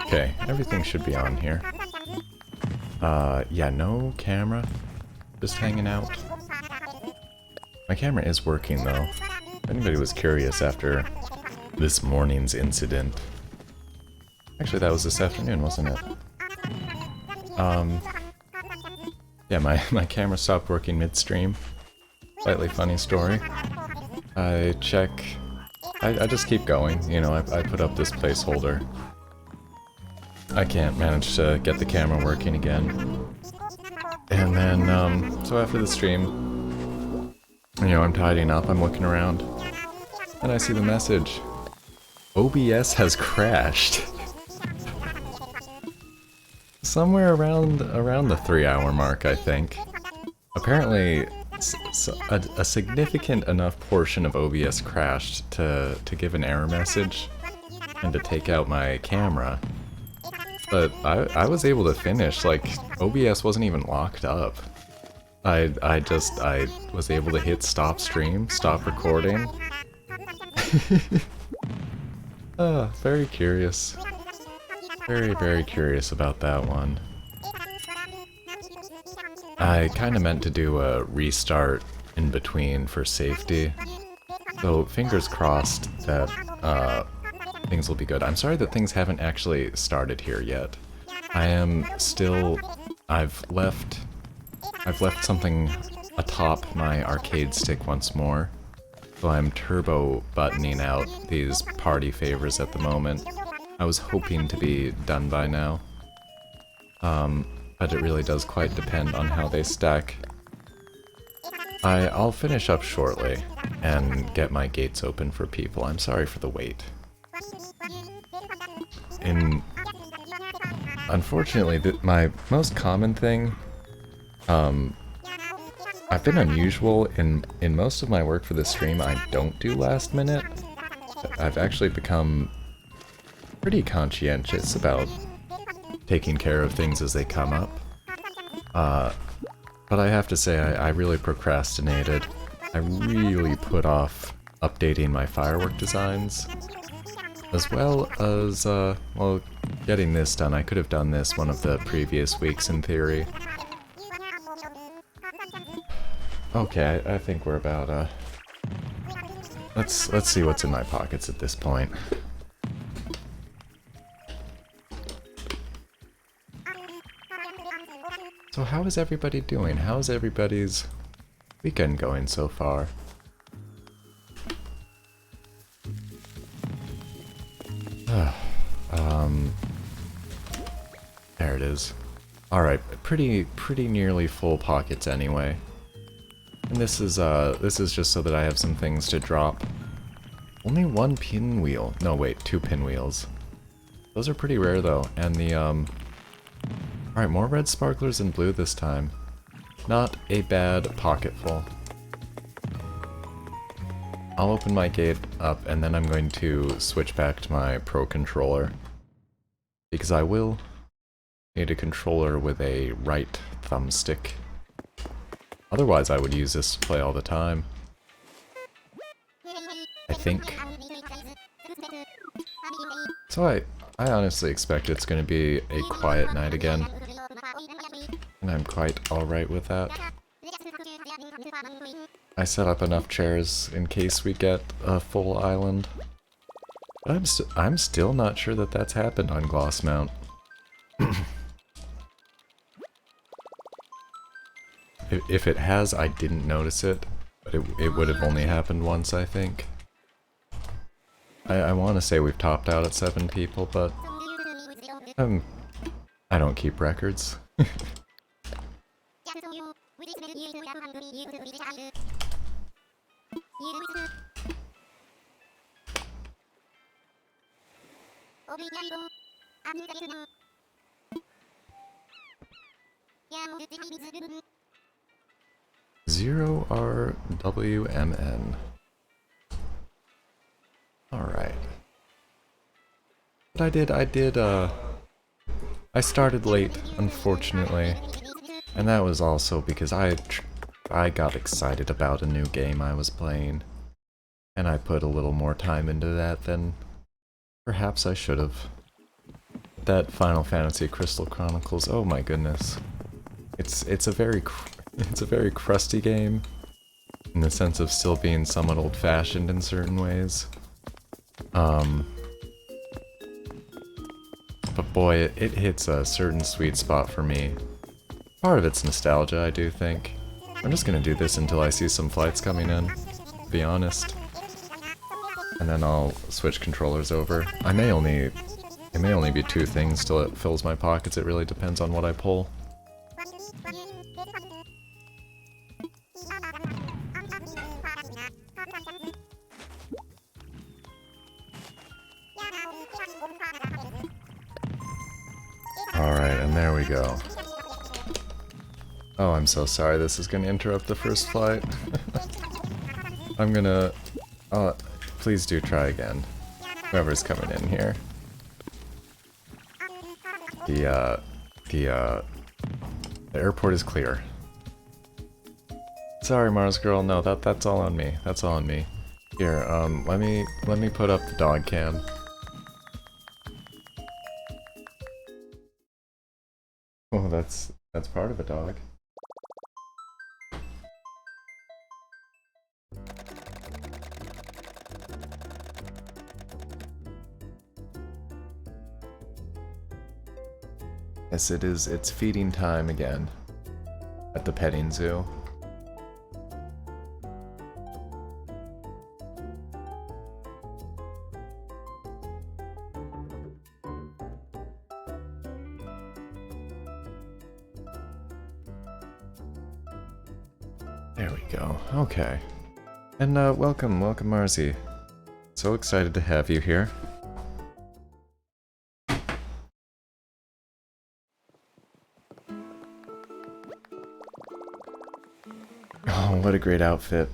Okay, everything should be on here. Yeah, no camera. Just hanging out. My camera is working though. If anybody was curious after this morning's incident. Actually, that was this afternoon, wasn't it? Yeah, my camera stopped working midstream. Slightly funny story. I check... I just keep going, you know, I put up this placeholder. I can't manage to get the camera working again. And then, so after the stream, you know, I'm tidying up, I'm looking around, and I see the message. OBS has crashed. Somewhere around the 3-hour mark, I think. Apparently, a significant enough portion of OBS crashed to give an error message and to take out my camera. But I was able to finish, like, OBS wasn't even locked up. I was able to hit stop stream, stop recording. Very curious. Very, very curious about that one. I kinda meant to do a restart in between for safety. So fingers crossed that things will be good. I'm sorry that things haven't actually started here yet. I am still... I've left something atop my arcade stick once more. So I'm turbo buttoning out these party favors at the moment. I was hoping to be done by now. But it really does quite depend on how they stack. I'll finish up shortly and get my gates open for people. I'm sorry for the wait. Unfortunately, my most common thing, I've been unusual in most of my work for this stream. I don't do last minute. I've actually become pretty conscientious about taking care of things as they come up. But I have to say, I really procrastinated. I really put off updating my firework designs. As well as, well, getting this done. I could have done this one of the previous weeks in theory. Okay, I think we're about, let's see what's in my pockets at this point. So how is everybody doing? How's everybody's weekend going so far? There it is. Alright, pretty nearly full pockets anyway. And this is just so that I have some things to drop. Only one pinwheel. No, wait, 2 pinwheels. Those are pretty rare though, and the, alright, more red sparklers and blue this time. Not a bad pocketful. I'll open my gate up and then I'm going to switch back to my Pro Controller. Because I will need a controller with a right thumbstick. Otherwise I would use this to play all the time. I think. So I honestly expect it's going to be a quiet night again. And I'm quite alright with that. I set up enough chairs in case we get a full island. But I'm still not sure that that's happened on Glossmount. If it has, I didn't notice it. But it would have only happened once, I think. I want to say we've topped out at 7 people, but... I don't keep records. Zero RWMN. Alright. But I started late, unfortunately. And that was also because I got excited about a new game I was playing. And I put a little more time into that than perhaps I should have. that Final Fantasy Crystal Chronicles. Oh my goodness. It's a very crusty game in the sense of still being somewhat old-fashioned in certain ways. But boy, it hits a certain sweet spot for me. Part of it's nostalgia, I do think. I'm just gonna do this until I see some flights coming in, to be honest. And then I'll switch controllers over. It may only be 2 things till it fills my pockets. It really depends on what I pull. Alright, and there we go. Oh, I'm so sorry, this is gonna interrupt the first flight. I'm gonna... please do try again. Whoever's coming in here. The airport is clear. Sorry, Mars girl, no, that's all on me. That's all on me. Here, let me put up the dog cam. Oh, that's part of a dog. Yes, it is. It's feeding time again at the petting zoo. There we go. Okay. And welcome Marzi. So excited to have you here. Oh, what a great outfit.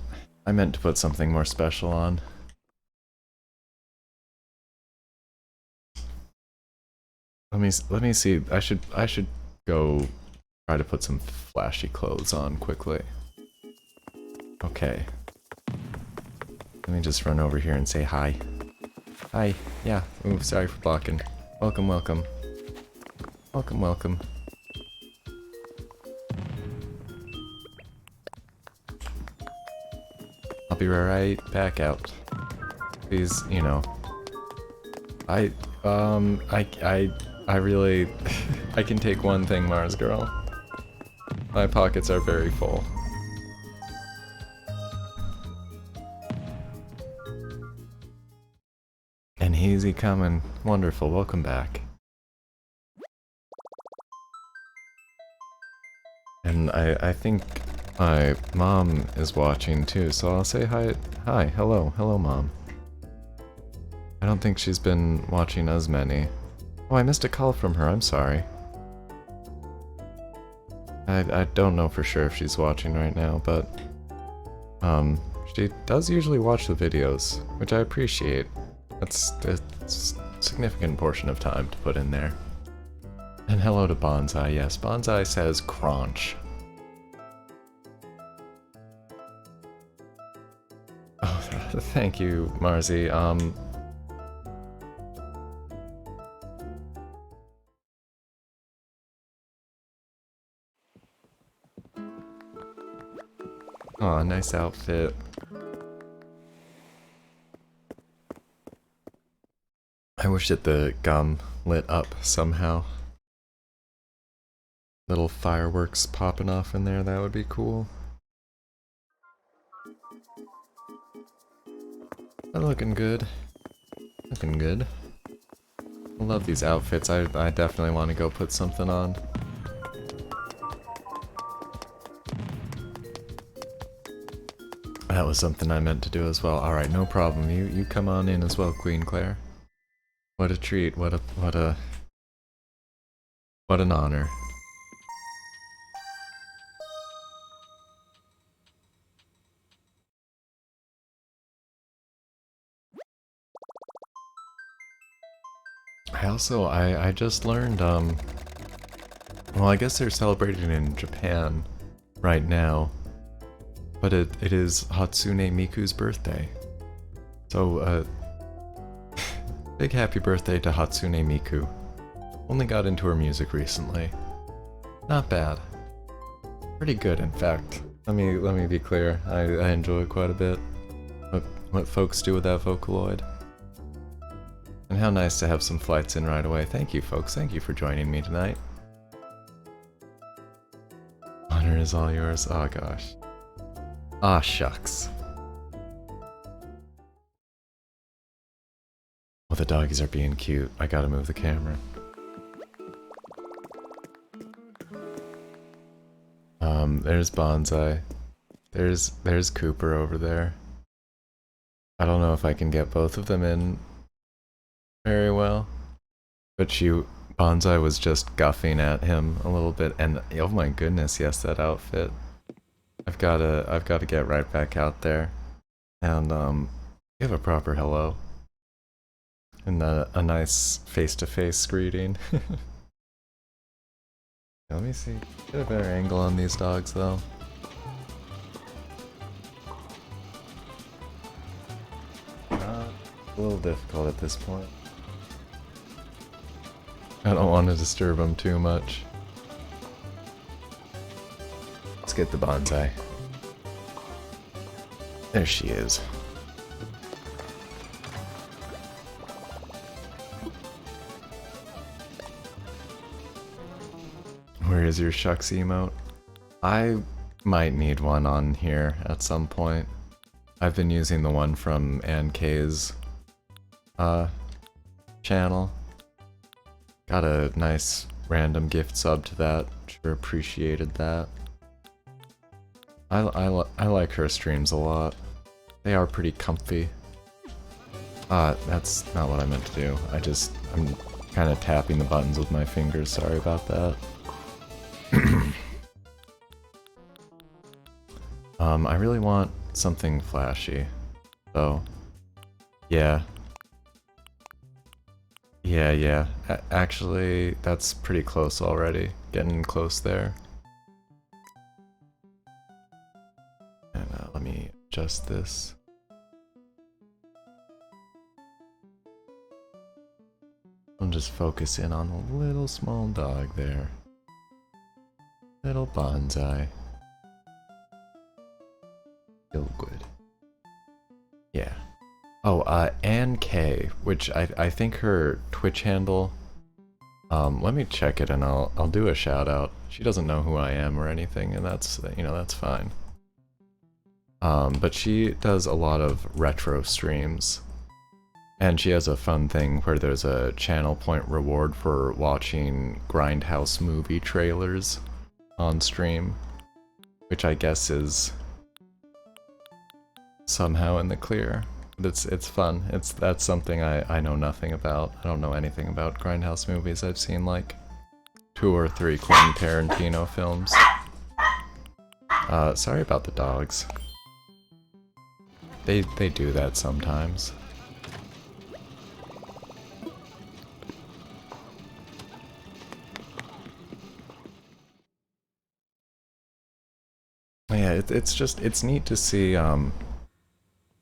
I meant to put something more special on. Let me see. I should go try to put some flashy clothes on quickly. Okay. Let me just run over here and say hi. Hi. Yeah. Ooh, sorry for blocking. Welcome, welcome. Welcome, welcome. I'll be right back out. Please, you know. I really... I can take one thing, Mars girl. My pockets are very full. And easy coming. Wonderful, welcome back. And I think my mom is watching too, so I'll say hi. Hi, hello, Mom. I don't think she's been watching as many. Oh, I missed a call from her, I'm sorry. I don't know for sure if she's watching right now, but... she does usually watch the videos, which I appreciate. That's a significant portion of time to put in there. And hello to Bonsai, yes, Bonsai says crunch. Oh, thank you, Marzi. Aw, nice outfit. I wish that the gum lit up somehow. Little fireworks popping off in there, that would be cool. But looking good. Looking good. I love these outfits. I definitely want to go put something on. That was something I meant to do as well. Alright, no problem. You come on in as well, Queen Claire. What a treat. What an honor. I just learned, well, I guess they're celebrating in Japan right now, but it is Hatsune Miku's birthday. So, big happy birthday to Hatsune Miku. Only got into her music recently. Not bad. Pretty good, in fact. Let me be clear. I enjoy it quite a bit. What folks do with that Vocaloid. And how nice to have some flights in right away. Thank you, folks. Thank you for joining me tonight. Honor is all yours. Oh gosh. Ah, shucks. Well, the doggies are being cute. I gotta move the camera. There's Bonsai. There's Cooper over there. I don't know if I can get both of them in very well. But Bonsai was just guffing at him a little bit, and oh my goodness, yes, that outfit. I've gotta get right back out there and give a proper hello. And a nice face-to-face greeting. Let me see. Get a better angle on these dogs, though. A little difficult at this point. I don't want to disturb them too much. Let's get the Bonsai. There she is. Where is your shucks emote? I might need one on here at some point. I've been using the one from Ann K's channel. Got a nice random gift sub to that. Sure appreciated that. I like her streams a lot. They are pretty comfy. That's not what I meant to do. I'm kind of tapping the buttons with my fingers. Sorry about that. I really want something flashy. So, yeah. Yeah. Actually, that's pretty close already. Getting close there. And let me adjust this. I'll just focus in on a little small dog there. Little Bonsai. Feel good. Yeah. Oh, Ann K, which I think her Twitch handle. Let me check it and I'll do a shout out. She doesn't know who I am or anything, and that's that's fine. But she does a lot of retro streams. And she has a fun thing where there's a channel point reward for watching Grindhouse movie trailers on stream, which I guess is somehow in the clear. But it's fun. That's something I know nothing about. I don't know anything about Grindhouse movies. I've seen like 2 or 3 Quentin Tarantino films. Sorry about the dogs. They do that sometimes. Yeah, it's neat to see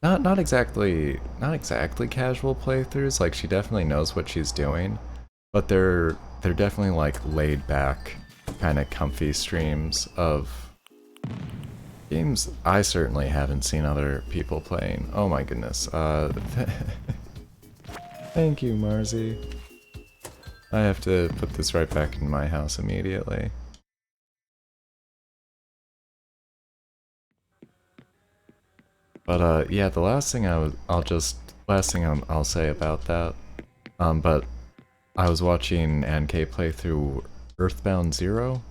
not exactly casual playthroughs. Like, she definitely knows what she's doing, but they're definitely like laid back, kind of comfy streams of games I certainly haven't seen other people playing. Oh my goodness. Thank you, Marzi. I have to put this right back in my house immediately. But yeah, the last thing I'll say about that. But I was watching NK play through Earthbound Zero,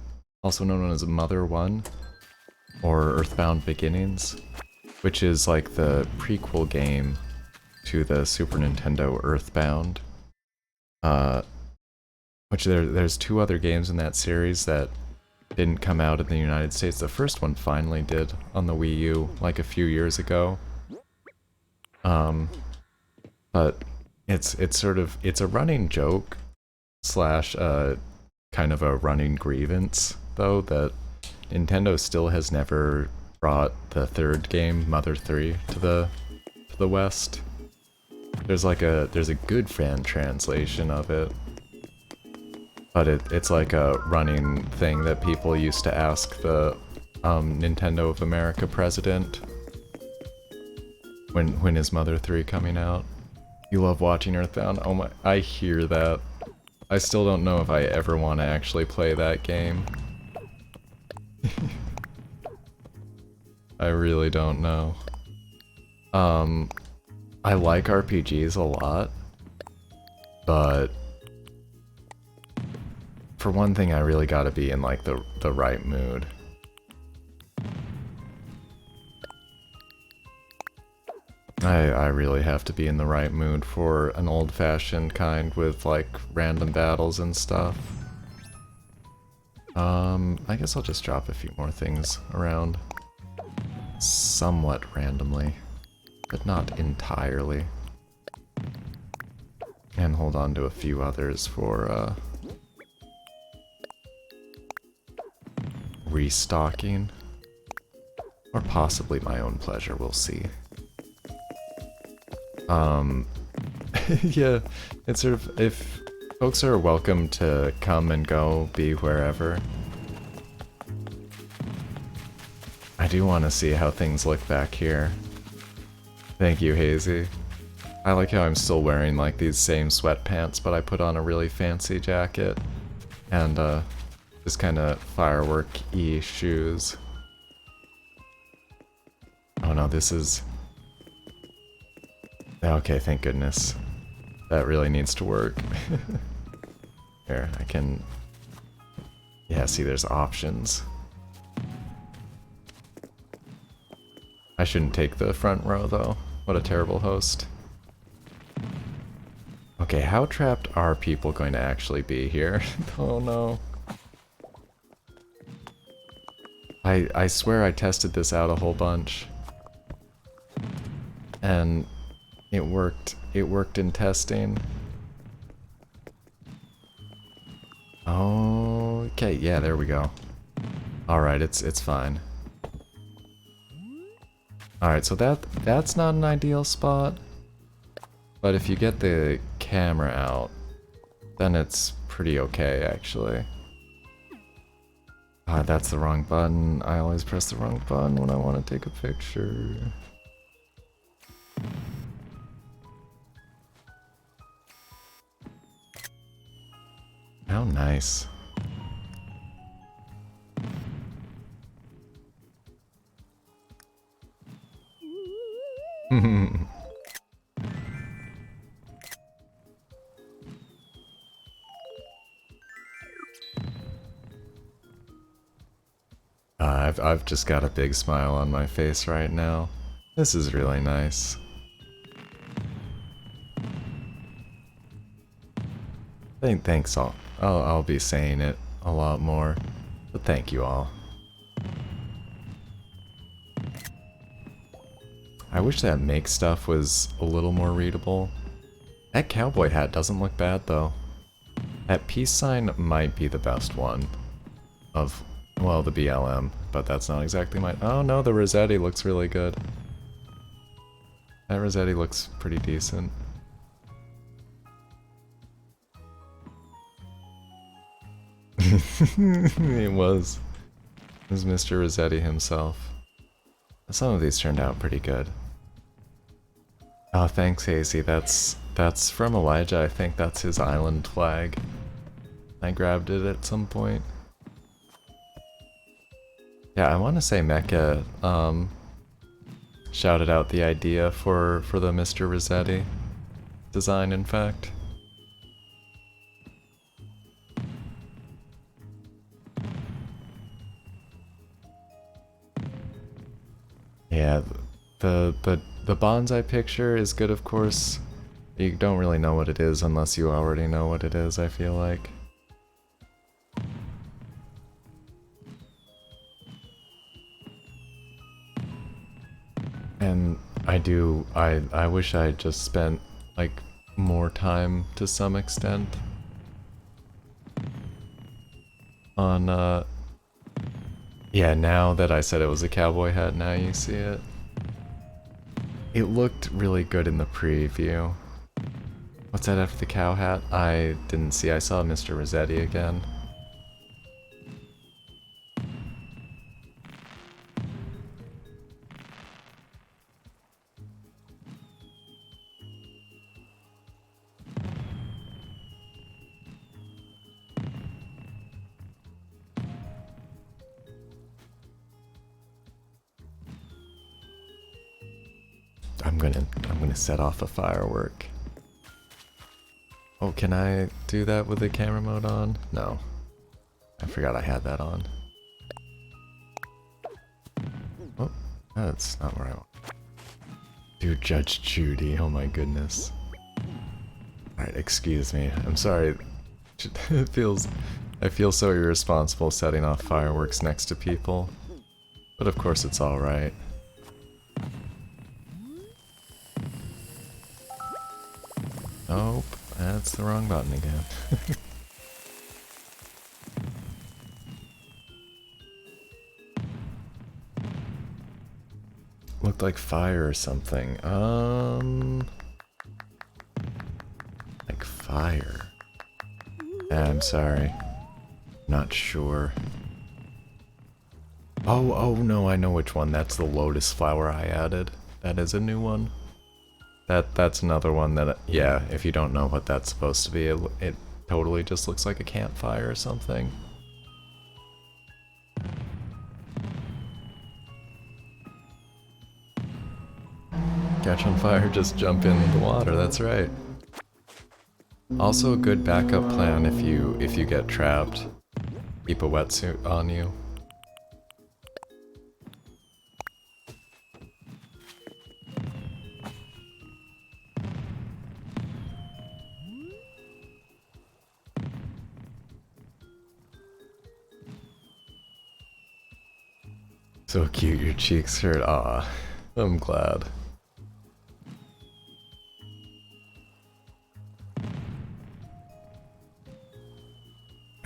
also known as Mother 1, or Earthbound Beginnings, which is like the prequel game to the Super Nintendo Earthbound. Which there's 2 other games in that series that didn't come out in the United States. The first one finally did on the Wii U like a few years ago. But it's a running joke slash kind of a running grievance though that Nintendo still has never brought the 3rd game, Mother 3, to the West. There's a good fan translation of it. But it's like a running thing that people used to ask the Nintendo of America president when is Mother 3 coming out? You love watching Earthbound? Oh my, I hear that. I still don't know if I ever want to actually play that game. I really don't know. I like RPGs a lot, but for one thing, I really gotta be in like the right mood. I really have to be in the right mood for an old-fashioned kind with like random battles and stuff. I guess I'll just drop a few more things around somewhat randomly, but not entirely. And hold on to a few others for restocking. Or possibly my own pleasure, we'll see. Yeah, it's sort of, if folks are welcome to come and go, be wherever. I do want to see how things look back here. Thank you, Hazy. I like how I'm still wearing like these same sweatpants, but I put on a really fancy jacket and just kind of firework-y shoes. Oh no, this is... Okay, thank goodness. That really needs to work. Here, I can... Yeah, see, there's options. I shouldn't take the front row, though. What a terrible host. Okay, how trapped are people going to actually be here? Oh no. I swear I tested this out a whole bunch. And it worked. It worked in testing. Okay, yeah, there we go. Alright, it's fine. Alright, so that's not an ideal spot. But if you get the camera out, then it's pretty okay, actually. Ah, that's the wrong button. I always press the wrong button when I want to take a picture. How nice. I've just got a big smile on my face right now. This is really nice. Thanks all. I'll be saying it a lot more, but thank you all. I wish that make stuff was a little more readable. That cowboy hat doesn't look bad though. That peace sign might be the best one of, well, the BLM, but that's not exactly my... Oh no, the Rossetti looks really good. That Rossetti looks pretty decent. It was Mr. Rossetti himself. Some of these turned out pretty good. Oh, thanks, Hazy. That's from Elijah. I think that's his island flag. I grabbed it at some point. Yeah, I want to say Mecca shouted out the idea for the Mr. Rossetti design, in fact. Yeah, the bonsai picture is good, of course. You don't really know what it is unless you already know what it is, I feel like. And I wish I just spent, like, more time to some extent on, yeah, now that I said it was a cowboy hat, now you see it. It looked really good in the preview. What's that after the cow hat? I didn't see. I saw Mr. Rossetti again. I'm gonna set off a firework. Oh, can I do that with the camera mode on? No. I forgot I had that on. Oh, that's not where I want. Dear Judge Judy, oh my goodness. Alright, excuse me. I'm sorry. I feel so irresponsible setting off fireworks next to people. But of course it's alright. Nope, that's the wrong button again. Looked like fire or something. Like fire. I'm sorry. Not sure. Oh no, I know which one. That's the lotus flower I added. That is a new one. That's another one that, yeah, if you don't know what that's supposed to be, it totally just looks like a campfire or something. Catch on fire, just jump in the water, that's right. Also a good backup plan if you get trapped. Keep a wetsuit on you. So cute, your cheeks hurt. Aw, I'm glad.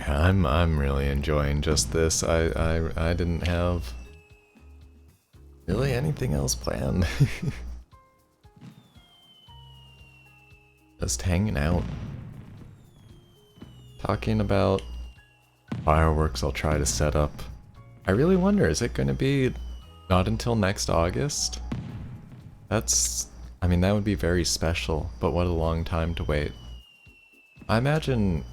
I'm really enjoying just this. I didn't have really anything else planned. Just hanging out. Talking about fireworks I'll try to set up. I really wonder, is it going to be not until next August? I mean, that would be very special, but what a long time to wait. I imagine,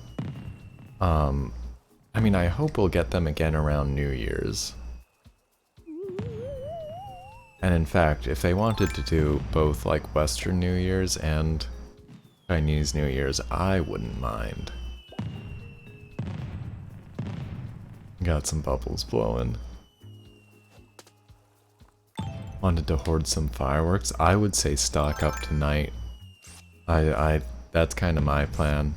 I mean, I hope we'll get them again around New Year's. And in fact, if they wanted to do both like Western New Year's and Chinese New Year's, I wouldn't mind. Got some bubbles blowing. Wanted to hoard some fireworks. I would say stock up tonight. That's kind of my plan.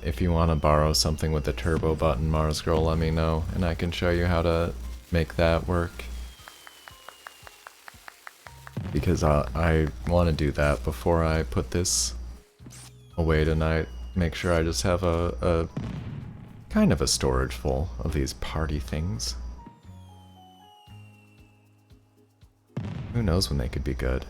If you want to borrow something with the turbo button, Mars Girl, let me know, and I can show you how to make that work. Because I want to do that before I put this away tonight. Make sure I just have a kind of a storage full of these party things. Who knows when they could be good.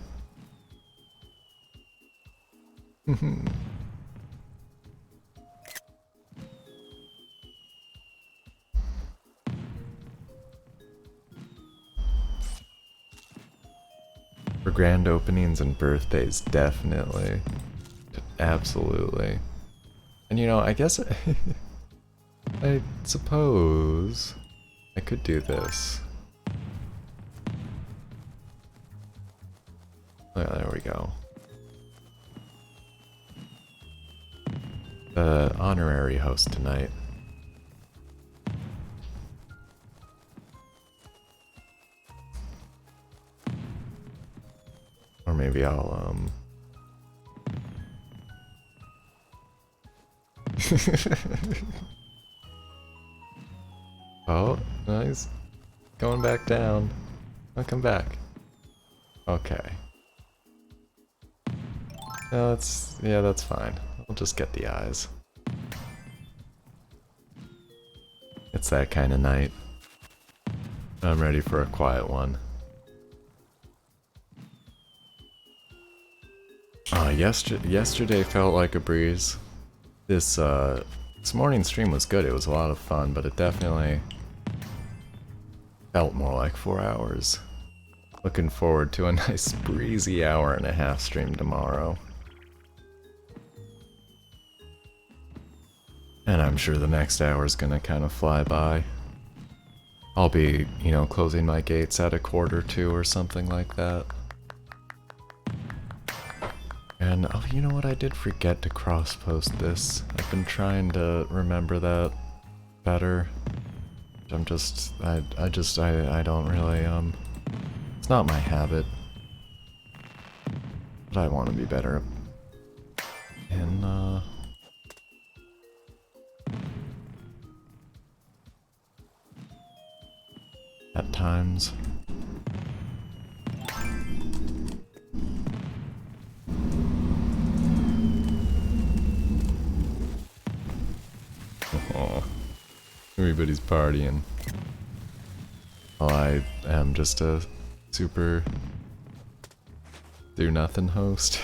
For grand openings and birthdays, definitely. Absolutely. And you know, I guess I suppose I could do this. Oh, there we go. The honorary host tonight. Or maybe I'll, Oh, nice. Going back down. I'll come back. Okay. No, that's fine. We'll just get the eyes. It's that kind of night. I'm ready for a quiet one. Yesterday felt like a breeze. This morning's stream was good. It was a lot of fun, but it definitely felt more like 4 hours. Looking forward to a nice breezy hour-and-a-half stream tomorrow. And I'm sure the next hour's gonna kind of fly by. I'll be, closing my gates at 1:45 or something like that. And, oh, you know what? I did forget to cross-post this. I've been trying to remember that better. I don't really, it's not my habit. But I want to be better in, at times. Oh, everybody's partying. Well, I am just a super do-nothing host.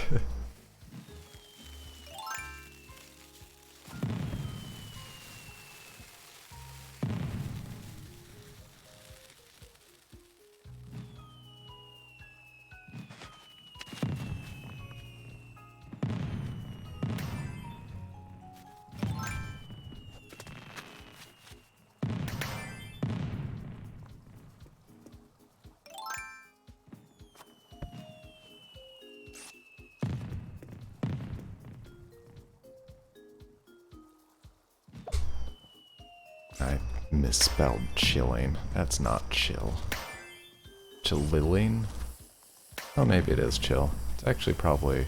I misspelled chilling. That's not chill. Chillilling? Oh, maybe it is chill. It's actually probably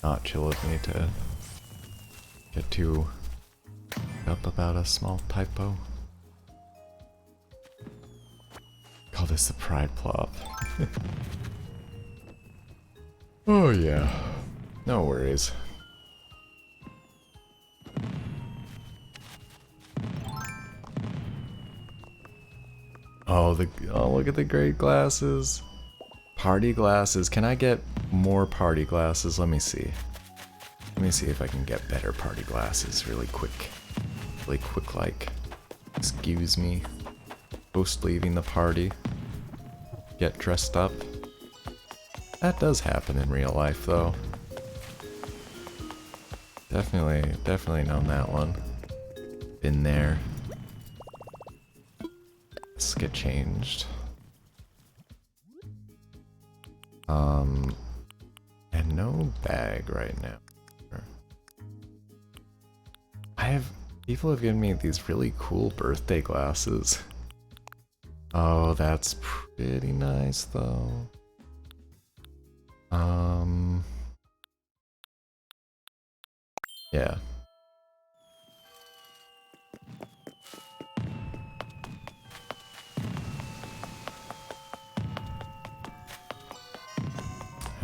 not chill of me to get too up about a small typo. Call this the pride plop. Oh yeah. No worries. Oh, look at the great glasses. Party glasses. Can I get more party glasses? Let me see. Let me see if I can get better party glasses really quick. Really quick like. Excuse me. Post leaving the party. Get dressed up. That does happen in real life though. Definitely known that one. Been there. Let's get changed. And no bag right now. People have given me these really cool birthday glasses. Oh, that's pretty nice though. Yeah.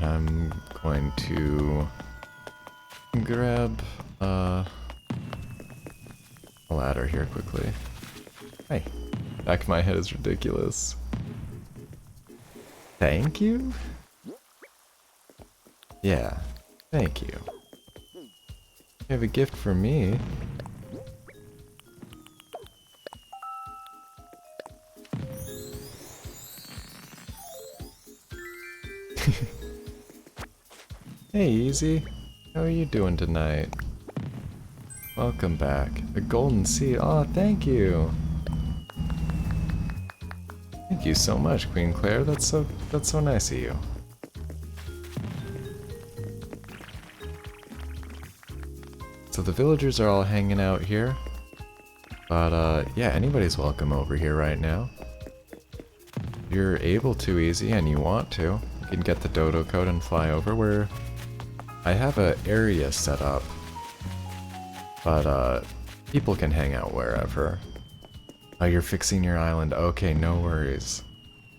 I'm going to grab a ladder here quickly. Hey, back of my head is ridiculous. Thank you? Yeah, thank you. You have a gift for me. Hey, Easy. How are you doing tonight? Welcome back. A golden seed. Oh, thank you. Thank you so much, Queen Claire. That's so nice of you. So the villagers are all hanging out here. But yeah, anybody's welcome over here right now. If you're able to, Easy, and you want to, you can get the dodo code and fly over where I have an area set up. But people can hang out wherever. Oh, you're fixing your island. Okay, no worries.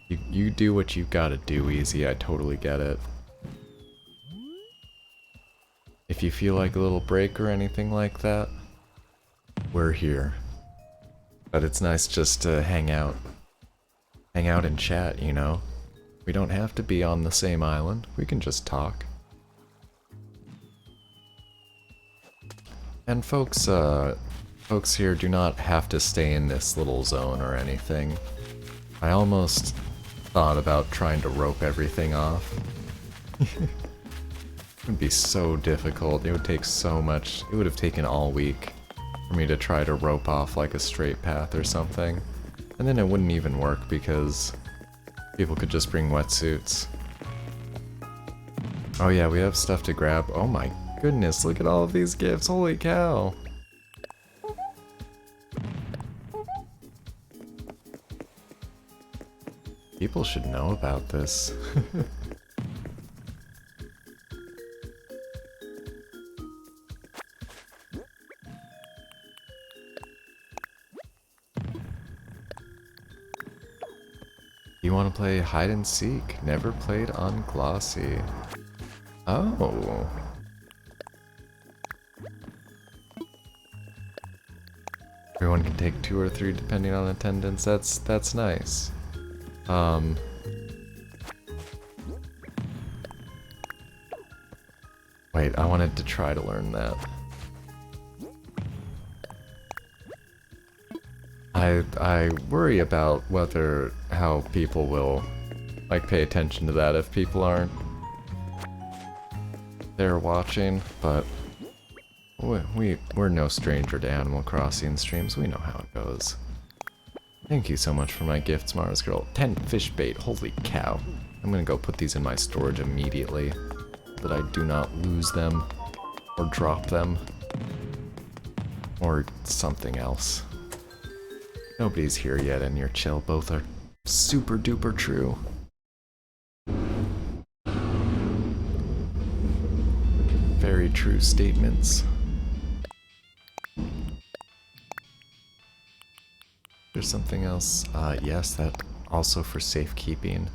You do what you gotta do, Easy. I totally get it. If you feel like a little break or anything like that, we're here. But it's nice just to hang out. Hang out and chat, you know? We don't have to be on the same island. We can just talk. And folks here do not have to stay in this little zone or anything. I almost thought about trying to rope everything off. It would be so difficult. It would take so much. It would have taken all week for me to try to rope off like a straight path or something. And then it wouldn't even work because people could just bring wetsuits. Oh yeah, we have stuff to grab. Oh my goodness, look at all of these gifts. Holy cow. People should know about this. You want to play hide and seek? Never played on Glossy. Oh. Everyone can take 2 or 3 depending on attendance. That's nice. Wait, I wanted to try to learn that. I worry about how people will, like, pay attention to that if people aren't there watching, but we're no stranger to Animal Crossing streams. We know how it goes. Thank you so much for my gifts, Mars Girl. 10 fish bait, holy cow. I'm gonna go put these in my storage immediately, so that I do not lose them, or drop them, or something else. Nobody's here yet and you're chill. Both are super duper true. Very true statements. There's something else. Yes, that also for safekeeping.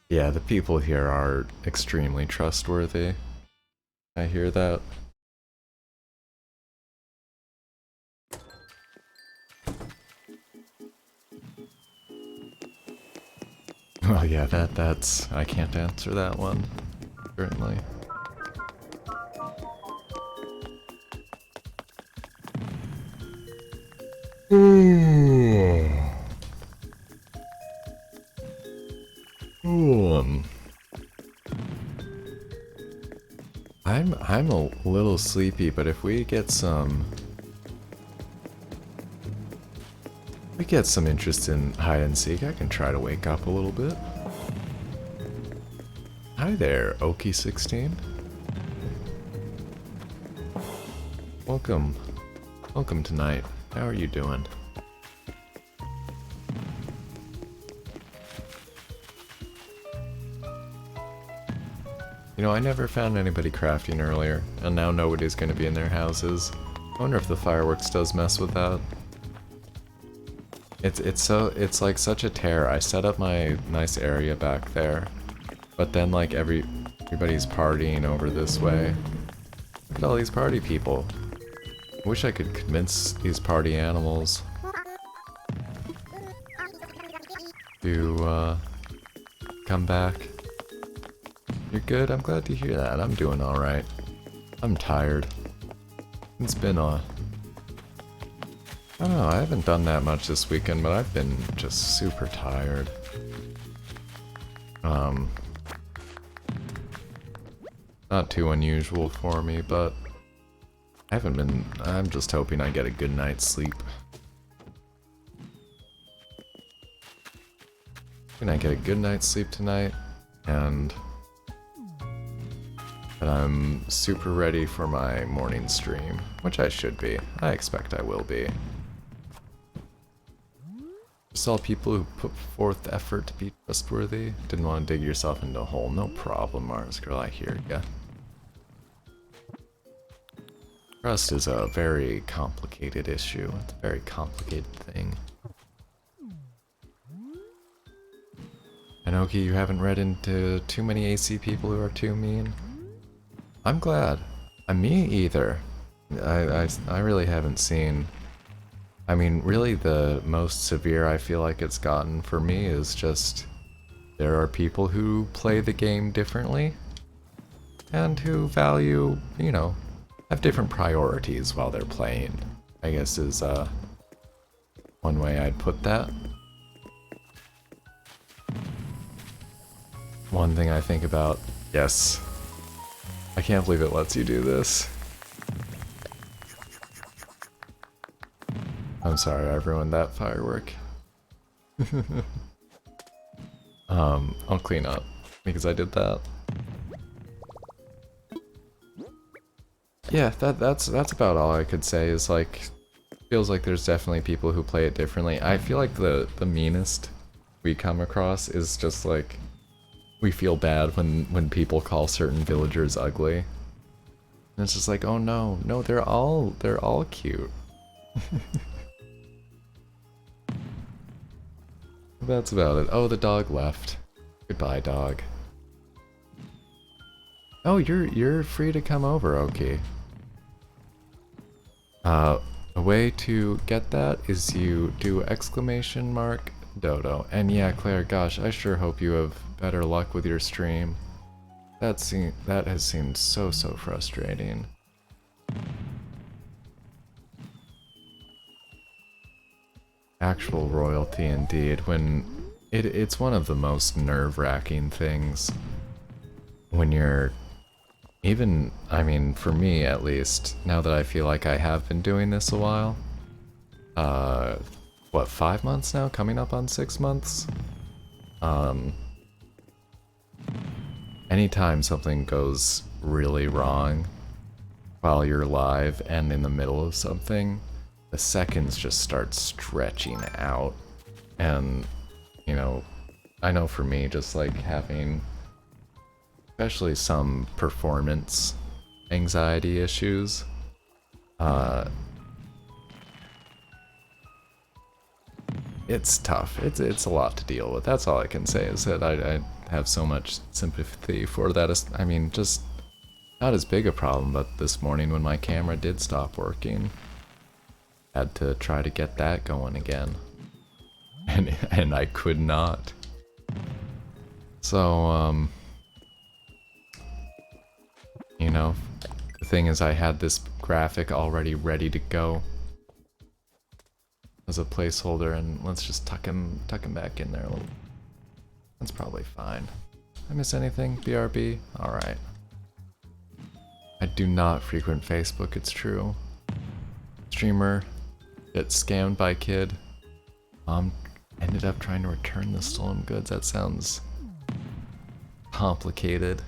Yeah, the people here are extremely trustworthy. I hear that. Well, yeah, that's... I can't answer that one, certainly. I'm a little sleepy, but if we get some... we get some interest in hide and seek, I can try to wake up a little bit. Hi there, Okie16. Welcome. Welcome tonight. How are you doing? You know, I never found anybody crafting earlier, and now nobody's gonna be in their houses. I wonder if the fireworks does mess with that. It's like such a tear. I set up my nice area back there, but then like everybody's partying over this way. Look at all these party people. I wish I could convince these party animals to come back. You're good? I'm glad to hear that. I'm doing alright. I'm tired. It's been I don't know, I haven't done that much this weekend, but I've been just super tired. Not too unusual for me, but I'm just hoping I get a good night's sleep. Hoping I get a good night's sleep tonight, and that I'm super ready for my morning stream, which I should be. I expect I will be. Just all people who put forth effort to be trustworthy. Didn't want to dig yourself into a hole. No problem, Mars Girl, I hear ya. Trust is a very complicated issue. It's a very complicated thing. And Oki, you haven't read into too many AC people who are too mean? I'm glad. Me either. I really haven't seen... I mean, really the most severe I feel like it's gotten for me is just... there are people who play the game differently, and who value, you know, have different priorities while they're playing, I guess is one way I'd put that. One thing I think about, yes, I can't believe it lets you do this. I'm sorry, I ruined that firework. I'll clean up because I did that. Yeah, that's about all I could say. Is like, feels like there's definitely people who play it differently. I feel like the meanest we come across is just like, we feel bad when people call certain villagers ugly. And it's just like, oh no, no, they're all cute. That's about it. Oh, the dog left. Goodbye, dog. Oh, you're free to come over, okay. A way to get that is you do exclamation mark dodo. And yeah, Claire, gosh, I sure hope you have better luck with your stream. That has seemed so frustrating. Actual royalty indeed, when it's one of the most nerve-wracking things when you're even, I mean, for me at least, now that I feel like I have been doing this a while, what, 5 months now? Coming up on 6 months? Anytime something goes really wrong while you're live and in the middle of something, the seconds just start stretching out. And, you know, I know for me, just like having especially some performance anxiety issues, it's tough. It's a lot to deal with. That's all I can say, is that I have so much sympathy for that. I mean, just not as big a problem, but this morning when my camera did stop working, had to try to get that going again, and I could not. So you know, the thing is, I had this graphic already ready to go as a placeholder, and let's just tuck him back in there a little. That's probably fine. I miss anything? BRB? Alright. I do not frequent Facebook, it's true. Streamer gets scammed by kid. Mom ended up trying to return the stolen goods. That sounds complicated.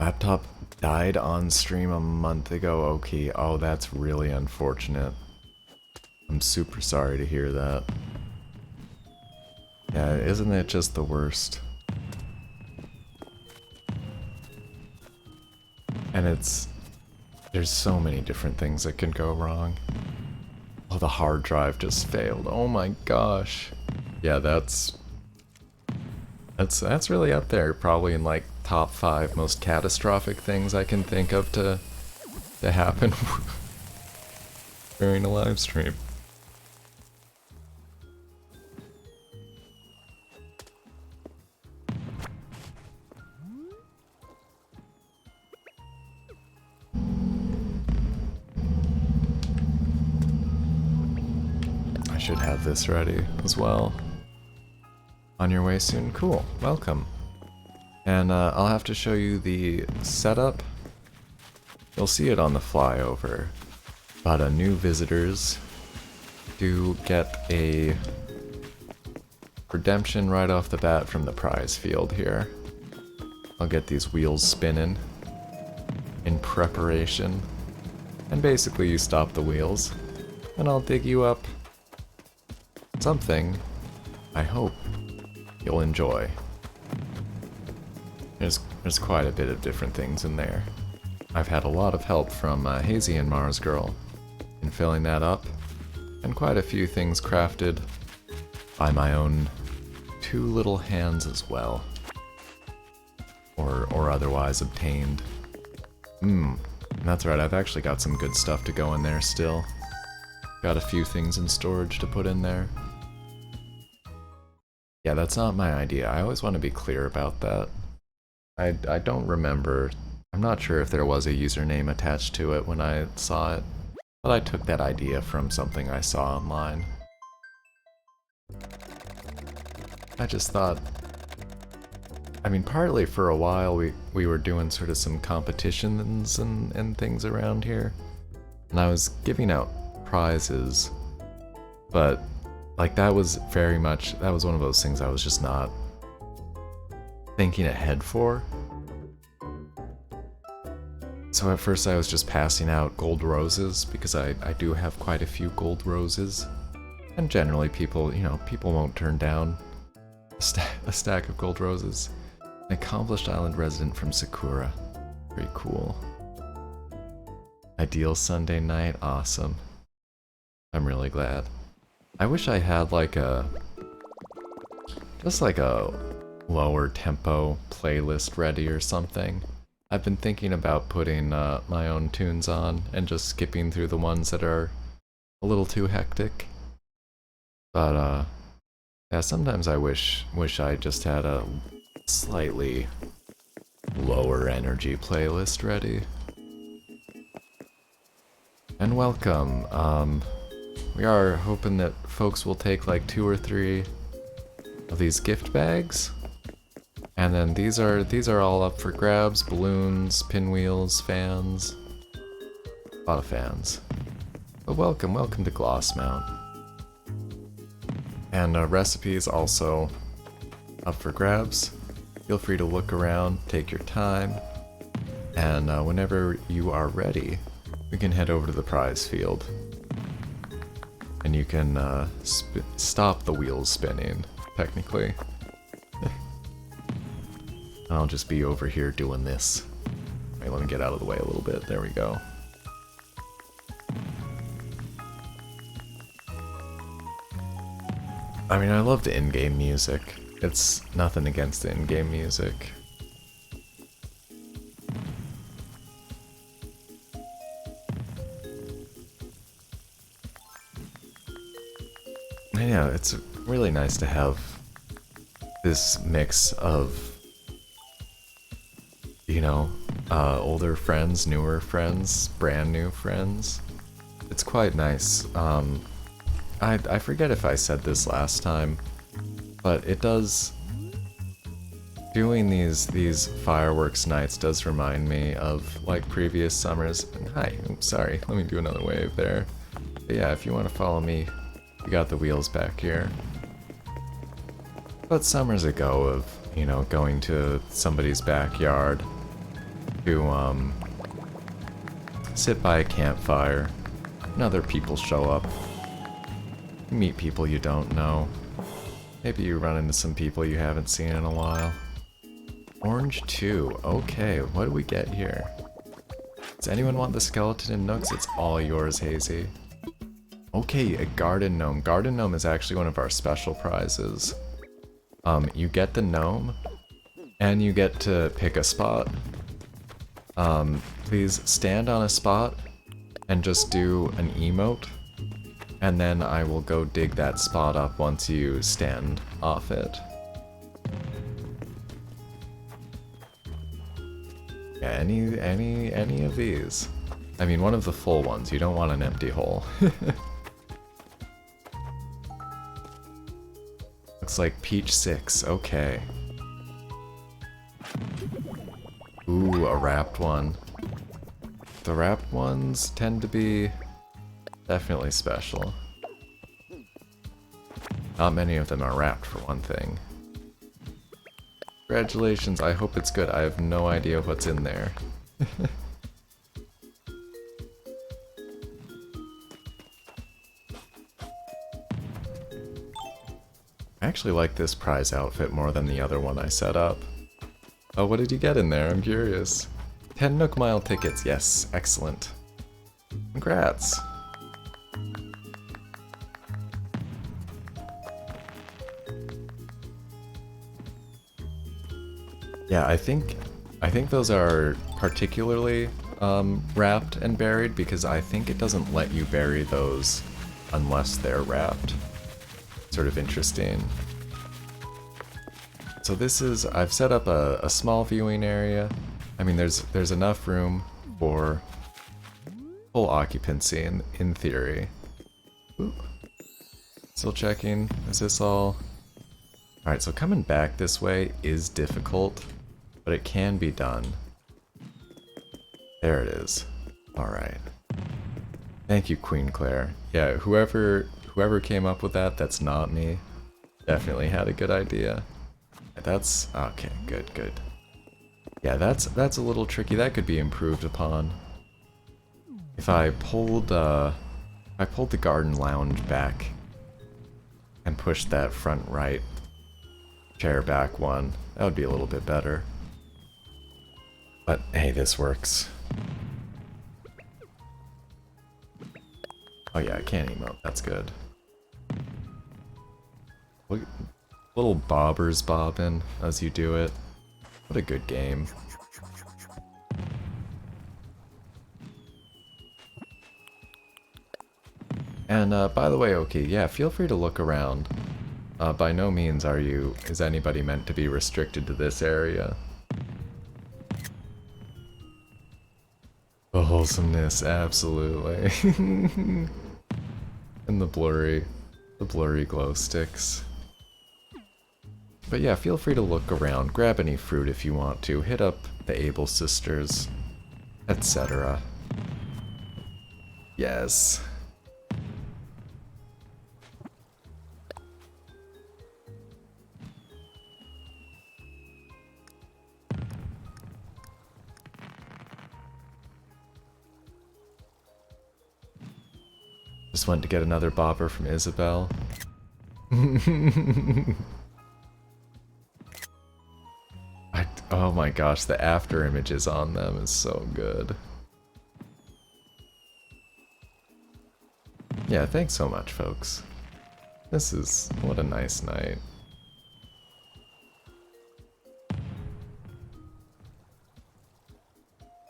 Laptop died on stream a month ago. Okay, oh, that's really unfortunate. I'm super sorry to hear that. Yeah, isn't it just the worst? And there's so many different things that can go wrong. Oh, the hard drive just failed. Oh my gosh. Yeah, that's really up there, probably in like top 5 most catastrophic things I can think of to happen during a live stream. I should have this ready as well. On your way soon? Cool, welcome. And I'll have to show you the setup. You'll see it on the flyover. But new visitors do get a redemption right off the bat from the prize field here. I'll get these wheels spinning in preparation. And basically you stop the wheels, and I'll dig you up something I hope you'll enjoy. There's quite a bit of different things in there. I've had a lot of help from Hazy and Mars Girl in filling that up, and quite a few things crafted by my own 2 little hands as well, or otherwise obtained. That's right, I've actually got some good stuff to go in there still. Got a few things in storage to put in there. Yeah, that's not my idea. I always want to be clear about that. I don't remember. I'm not sure if there was a username attached to it when I saw it, but I took that idea from something I saw online. I just thought, I mean, partly for a while we were doing sort of some competitions and things around here, and I was giving out prizes, but like that was very much, that was one of those things I was just not thinking ahead for. So at first I was just passing out gold roses, because I do have quite a few gold roses. And generally people, you know, people won't turn down a stack of gold roses. An accomplished island resident from Sakura. Pretty cool. Ideal Sunday night, awesome. I'm really glad. I wish I had like just like a lower tempo playlist ready or something. I've been thinking about putting my own tunes on and just skipping through the ones that are a little too hectic. But yeah, sometimes I wish I just had a slightly lower energy playlist ready. And welcome. We are hoping that folks will take like 2 or 3 of these gift bags. And then these are all up for grabs: balloons, pinwheels, fans. A lot of fans. But welcome to Glossmount. And recipes also up for grabs. Feel free to look around, take your time, and whenever you are ready, we can head over to the prize field. And you can stop the wheels spinning, technically. I'll just be over here doing this. Wait, let me get out of the way a little bit. There we go. I mean, I love the in-game music. It's nothing against the in-game music. And yeah, it's really nice to have this mix of, you know, older friends, newer friends, brand new friends. It's quite nice. I forget if I said this last time, but it does, doing these fireworks nights does remind me of like previous summers. And hi, oops, sorry, let me do another wave there. But yeah, if you want to follow me, we got the wheels back here. But summers ago of, you know, going to somebody's backyard to sit by a campfire, and other people show up. You meet people you don't know. Maybe you run into some people you haven't seen in a while. Orange 2. Okay, what do we get here? Does anyone want the skeleton in Nooks? It's all yours, Hazy. Okay, a garden gnome. Garden gnome is actually one of our special prizes. You get the gnome, and you get to pick a spot. Please stand on a spot and just do an emote, and then I will go dig that spot up once you stand off it. Yeah, any of these. I mean, one of the full ones. You don't want an empty hole. Looks like Peach 6. Okay. Ooh, a wrapped one. The wrapped ones tend to be definitely special. Not many of them are wrapped, for one thing. Congratulations, I hope it's good. I have no idea what's in there. I actually like this prize outfit more than the other one I set up. Oh, what did you get in there? I'm curious. 10 Nook Mile tickets. Yes, excellent. Congrats. Yeah, I think those are particularly wrapped and buried, because I think it doesn't let you bury those unless they're wrapped. Sort of interesting. So this is, I've set up a small viewing area. I mean, there's enough room for full occupancy in theory. Ooh. Still checking. Is this all? Alright, so coming back this way is difficult, but it can be done. There it is. Alright. Thank you, Queen Claire. Yeah, whoever came up with that, that's not me. Definitely had a good idea. That's okay, good. Yeah, that's a little tricky. That could be improved upon. If I pulled the garden lounge back and pushed that front right chair back one, that would be a little bit better. But hey, this works. Oh yeah, I can't emote. That's good. Look, little bobbers bobbing as you do it. What a good game. And by the way, okay, yeah, feel free to look around. By no means is anybody meant to be restricted to this area. The wholesomeness, absolutely. And the blurry glow sticks. But yeah, feel free to look around, grab any fruit if you want to, hit up the Able Sisters, etc. Yes. Just went to get another bobber from Isabel. Oh my gosh, the after images on them is so good. Yeah, thanks so much, folks. What a nice night.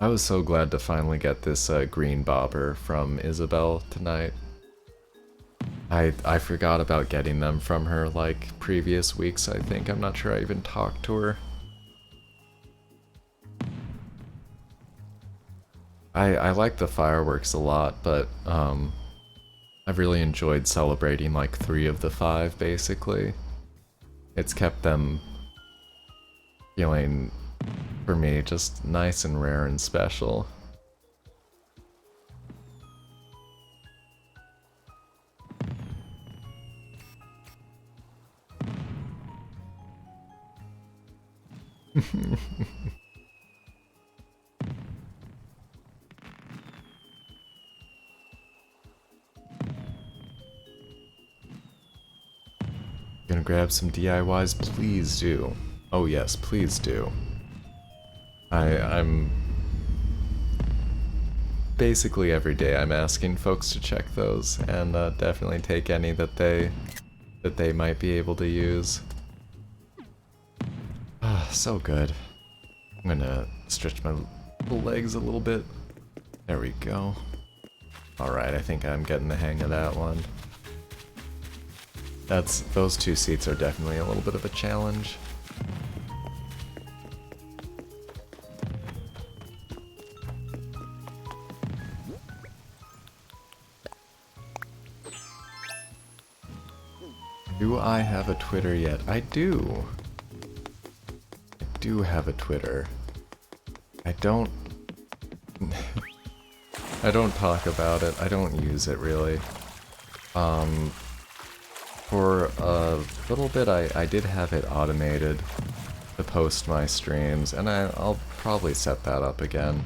I was so glad to finally get this green bobber from Isabel tonight. I forgot about getting them from her like previous weeks, I think. I'm not sure I even talked to her. I like the fireworks a lot, but I've really enjoyed celebrating like 3 of the 5 basically. It's kept them feeling, for me, just nice and rare and special. Gonna grab some DIYs? Please do. Oh yes, please do. I'm basically every day I'm asking folks to check those and definitely take any that they might be able to use. Ah, so good. I'm gonna stretch my legs a little bit. There we go. Alright, I think I'm getting the hang of that one. Those 2 seats are definitely a little bit of a challenge. Do I have a Twitter yet? I do. I do have a Twitter. I don't... I don't talk about it. I don't use it really. For a little bit I did have it automated to post my streams, and I'll probably set that up again.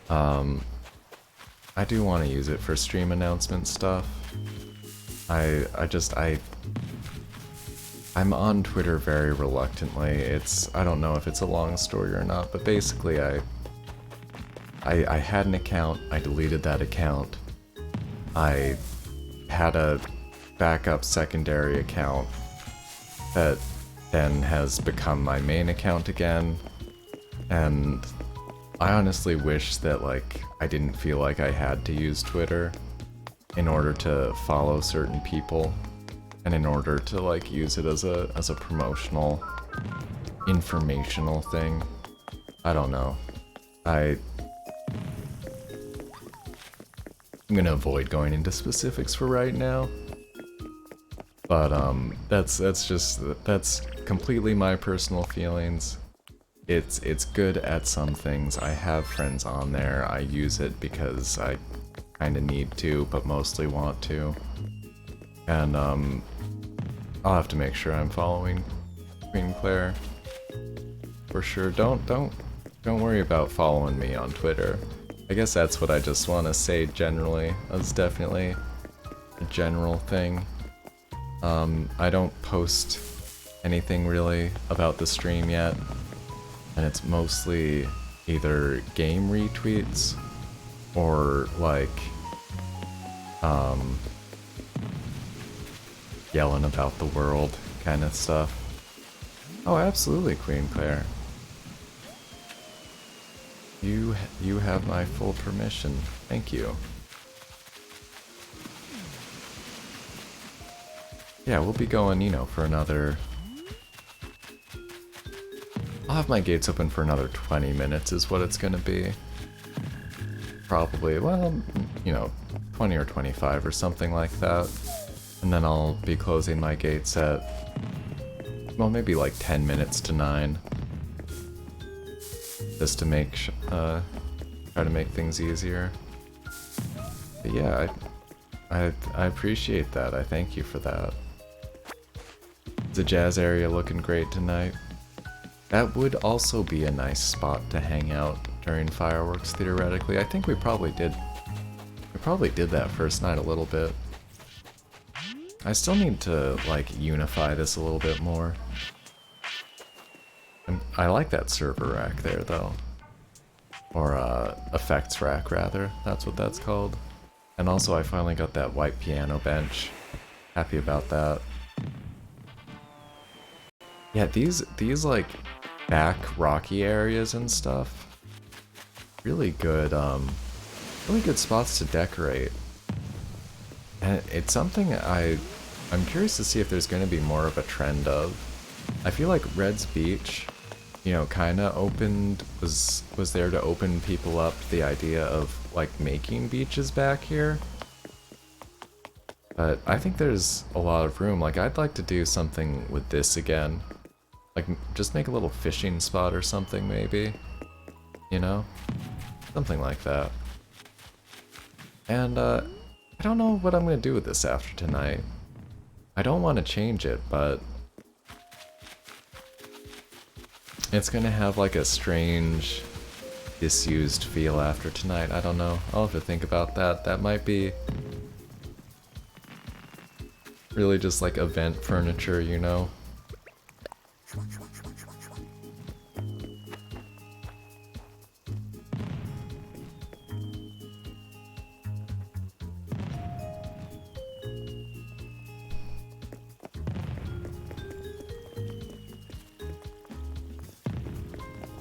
I do want to use it for stream announcement stuff. I'm on Twitter very reluctantly. I don't know if it's a long story or not, but basically I had an account, I deleted that account. I had a backup secondary account that then has become my main account again, and I honestly wish that like I didn't feel like I had to use Twitter. in order to follow certain people and in order to like use it as a promotional, informational thing. I don't know. I'm gonna avoid going into specifics for right now. But that's completely my personal feelings. It's good at some things. I have friends on there. I use it because I kind of need to, but mostly want to. And I'll have to make sure I'm following Queen Claire for sure. Don't worry about following me on Twitter. I guess that's what I just want to say generally. That's definitely a general thing. I don't post anything really about the stream yet, and it's mostly either game retweets or like yelling about the world kind of stuff. Oh, absolutely, Queen Claire. You have my full permission. Thank you. Yeah, we'll be going, you know, for another... I'll have my gates open for another 20 minutes is what it's gonna be. Probably, well, you know, 20 or 25 or something like that. And then I'll be closing my gates at, well, maybe like 10 minutes to 9. Just to make, try to make things easier. But yeah, I appreciate that. I thank you for that. The jazz area looking great tonight. That would also be a nice spot to hang out during fireworks, theoretically. I think we probably did that first night a little bit. I still need to, like, unify this a little bit more. I like that server rack there, though. Or, effects rack, rather. That's what that's called. And also, I finally got that white piano bench. Happy about that. Yeah, these like, back rocky areas and stuff. Really good spots to decorate. And it's something I'm curious to see if there's going to be more of a trend of. I feel like Red's Beach, you know, kind of was there to open people up to the idea of like making beaches back here. But I think there's a lot of room. Like, I'd like to do something with this again. Like, just make a little fishing spot or something, maybe. You know? Something like that. And, I don't know what I'm gonna do with this after tonight. I don't want to change it, but... it's gonna have, like, a strange, disused feel after tonight. I don't know. I'll have to think about that. That might be... really just, like, event furniture, you know?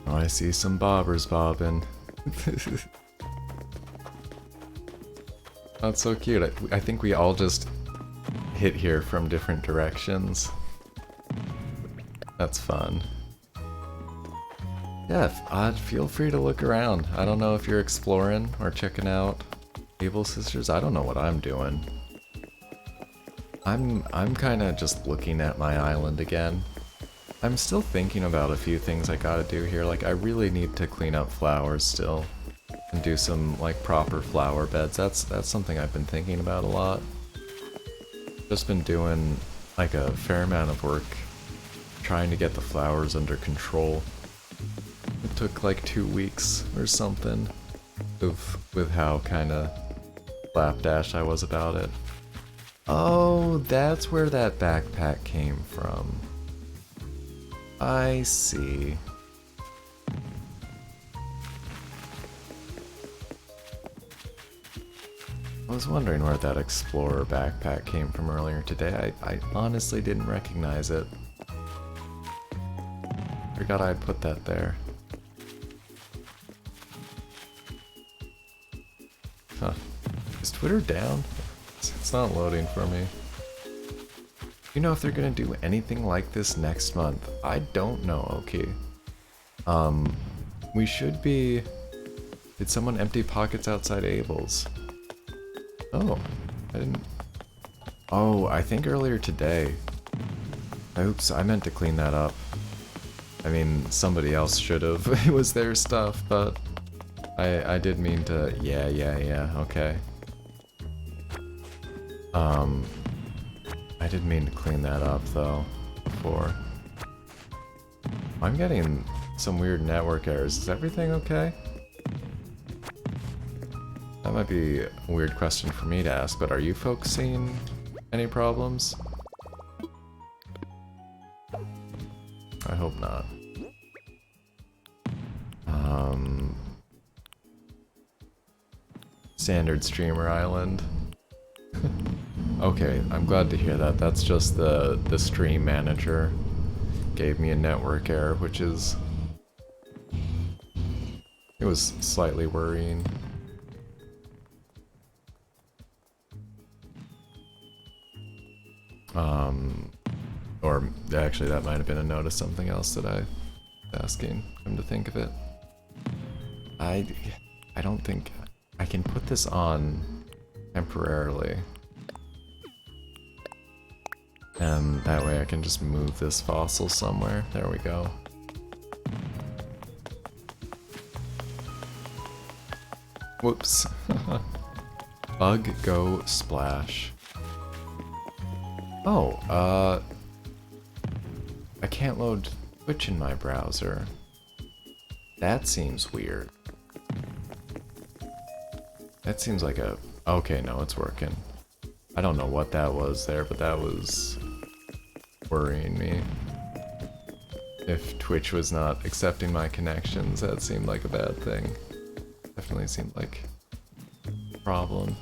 Oh, I see some bobbers bobbing. That's so cute. I think we all just hit here from different directions. That's fun. Yeah, feel free to look around. I don't know if you're exploring or checking out Able Sisters. I don't know what I'm doing. I'm kind of just looking at my island again. I'm still thinking about a few things I gotta do here. Like, I really need to clean up flowers still and do some like proper flower beds. That's something I've been thinking about a lot. Just been doing like a fair amount of work trying to get the flowers under control. It took like 2 weeks or something with how kind of slapdash I was about it. Oh, that's where that backpack came from. I see. I was wondering where that Explorer backpack came from earlier today. I honestly didn't recognize it. Forgot I'd put that there. Huh. Is Twitter down? It's not loading for me. You know if they're gonna do anything like this next month? I don't know, okay. We should be... Did someone empty pockets outside Abel's? Oh, I didn't... Oh, I think earlier today. Oops, I meant to clean that up. I mean, somebody else should have. It was their stuff, but... I did mean to... Yeah, okay. I did mean to clean that up, though, before. I'm getting some weird network errors. Is everything okay? That might be a weird question for me to ask, but are you folks seeing any problems? I hope not. Standard Streamer Island. Okay, I'm glad to hear that. That's just the stream manager gave me a network error, which is... It was slightly worrying. Or actually that might have been a note of something else that I was asking him to think of it. I don't think I can put this on temporarily. And that way I can just move this fossil somewhere. There we go. Whoops. Bug go splash. Oh, I can't load Twitch in my browser. That seems weird. That seems like a... Okay, no, it's working. I don't know what that was there, but that was worrying me. If Twitch was not accepting my connections, that seemed like a bad thing. Definitely seemed like a problem.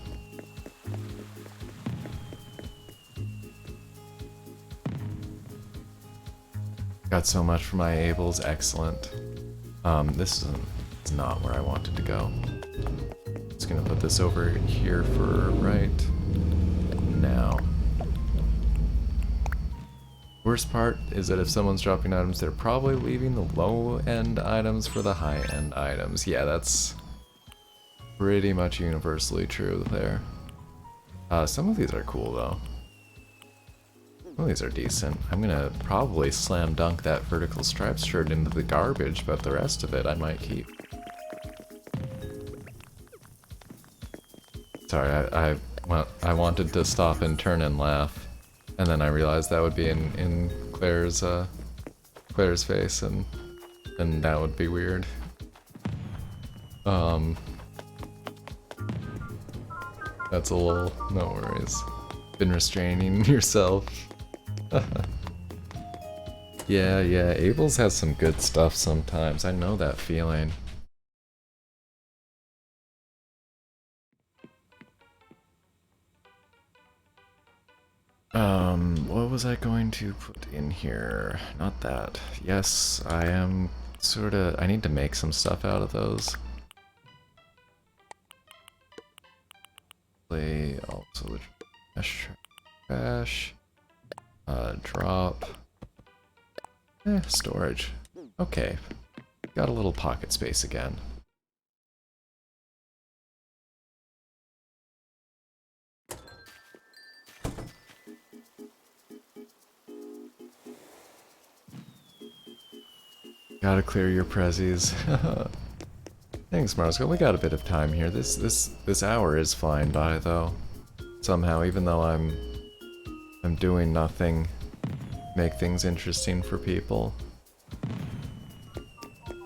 Got so much for my Abels, excellent. This is not where I wanted to go. Just gonna put this over here for right now. Worst part is that if someone's dropping items, they're probably leaving the low-end items for the high-end items. Yeah, that's pretty much universally true there. Some of these are cool though. Some of these are decent. I'm gonna probably slam dunk that vertical stripes shirt into the garbage, but the rest of it I might keep. Sorry, I wanted to stop and turn and laugh, and then I realized that would be in Claire's face, and that would be weird. That's a little... no worries. Been restraining yourself. Yeah, Abel's has some good stuff sometimes. I know that feeling. What was I going to put in here? Not that. Yes, I am sorta... I need to make some stuff out of those. Play also the trash. Drop. Storage. Okay. Got a little pocket space again. Gotta clear your prezzies. Thanks, Marsco. We got a bit of time here. This hour is flying by though. Somehow, even though I'm doing nothing, make things interesting for people.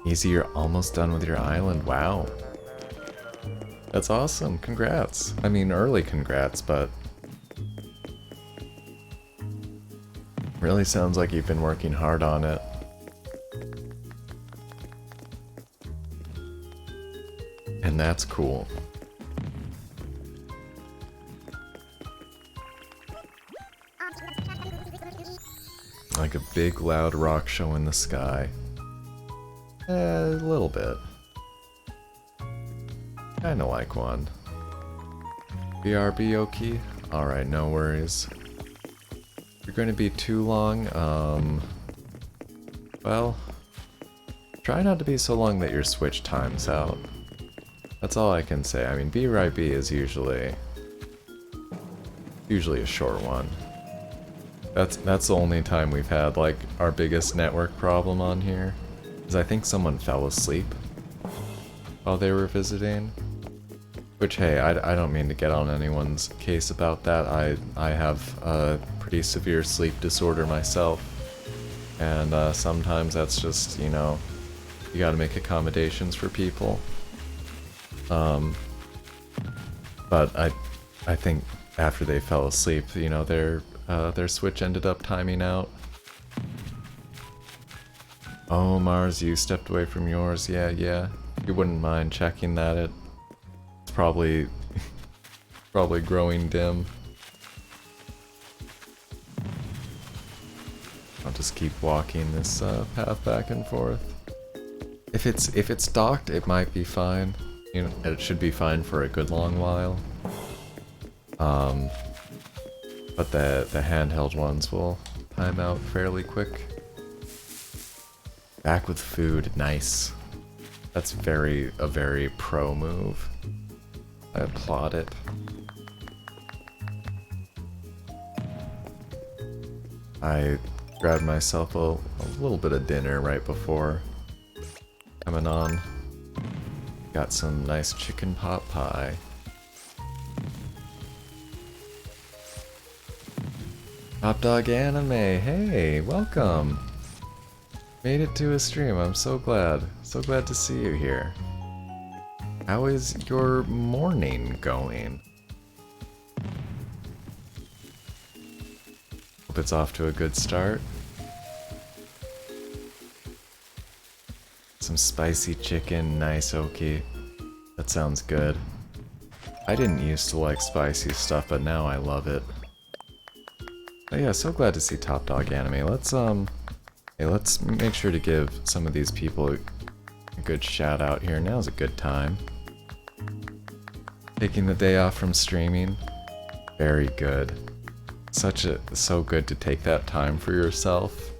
Easy, you're almost done with your island. Wow. That's awesome. Congrats. I mean, early congrats, but really sounds like you've been working hard on it. And that's cool. Like a big loud rock show in the sky. A little bit. Kinda like one. BRB Oki? Alright, no worries. If you're going to be too long, well, try not to be so long that your switch time's out. That's all I can say. I mean, BRB is usually a short one. That's the only time we've had, like, our biggest network problem on here. Is I think someone fell asleep while they were visiting. Which, hey, I don't mean to get on anyone's case about that. I have a pretty severe sleep disorder myself. And sometimes that's just, you know, you gotta make accommodations for people. But I think after they fell asleep, you know, their switch ended up timing out. Oh, Mars, you stepped away from yours. Yeah. You wouldn't mind checking that. It's probably growing dim. I'll just keep walking this path back and forth. If it's docked, it might be fine. You know, it should be fine for a good long while. But the handheld ones will time out fairly quick. Back with food, nice. That's a very pro move. I applaud it. I grabbed myself a little bit of dinner right before coming on. Got some nice chicken pot pie. Top Dog Anime, hey, welcome! Made it to a stream, I'm so glad to see you here. How is your morning going? Hope it's off to a good start. Some spicy chicken, nice Oki. That sounds good. I didn't used to like spicy stuff, but now I love it. But yeah, so glad to see Top Dog Anime. Let's make sure to give some of these people a good shout out here. Now's a good time. Taking the day off from streaming. Very good. So good to take that time for yourself.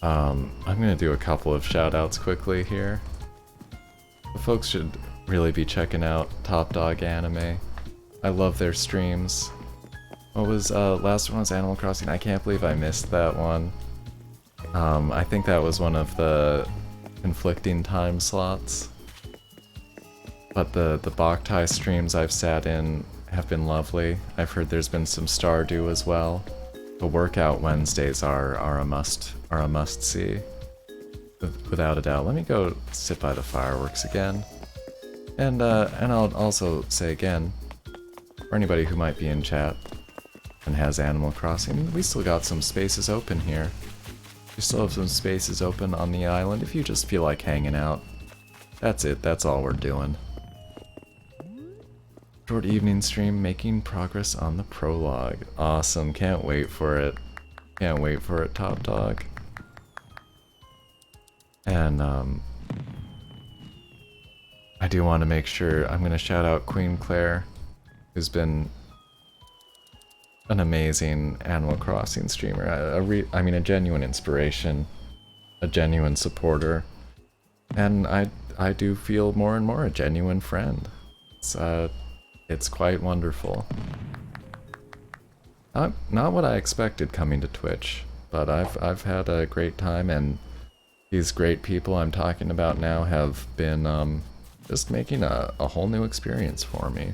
I'm gonna do a couple of shout outs quickly here. The folks should really be checking out Top Dog Anime. I love their streams. What was, last one was Animal Crossing. I can't believe I missed that one. I think that was one of the conflicting time slots. But the Boktai streams I've sat in have been lovely. I've heard there's been some Stardew as well. The workout Wednesdays are a must see. Without a doubt. Let me go sit by the fireworks again. And I'll also say again, for anybody who might be in chat and has Animal Crossing, we still got some spaces open here. We still have some spaces open on the island if you just feel like hanging out. That's it, that's all we're doing. Short evening stream, making progress on the prologue. Awesome, can't wait for it. Can't wait for it, Top Dog. And, I do want to make sure, I'm going to shout out Queen Claire, who's been an amazing Animal Crossing streamer. I mean, a genuine inspiration, a genuine supporter, and I do feel more and more a genuine friend. It's quite wonderful. Not what I expected coming to Twitch, but I've had a great time, and these great people I'm talking about now have been just making a whole new experience for me,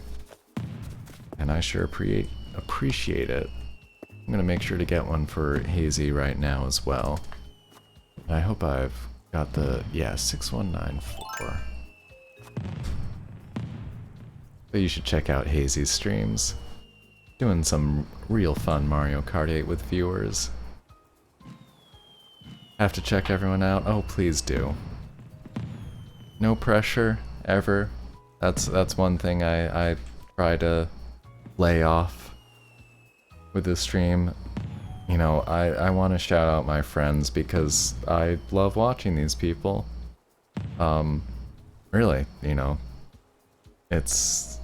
and I sure appreciate it. I'm gonna make sure to get one for Hazy right now as well. And I hope I've got the 6194. But you should check out Hazy's streams. Doing some real fun Mario Kart 8 with viewers. Have to check everyone out? Oh, please do. No pressure, ever. That's one thing I try to lay off with the stream. You know, I want to shout out my friends because I love watching these people. Really, you know, it's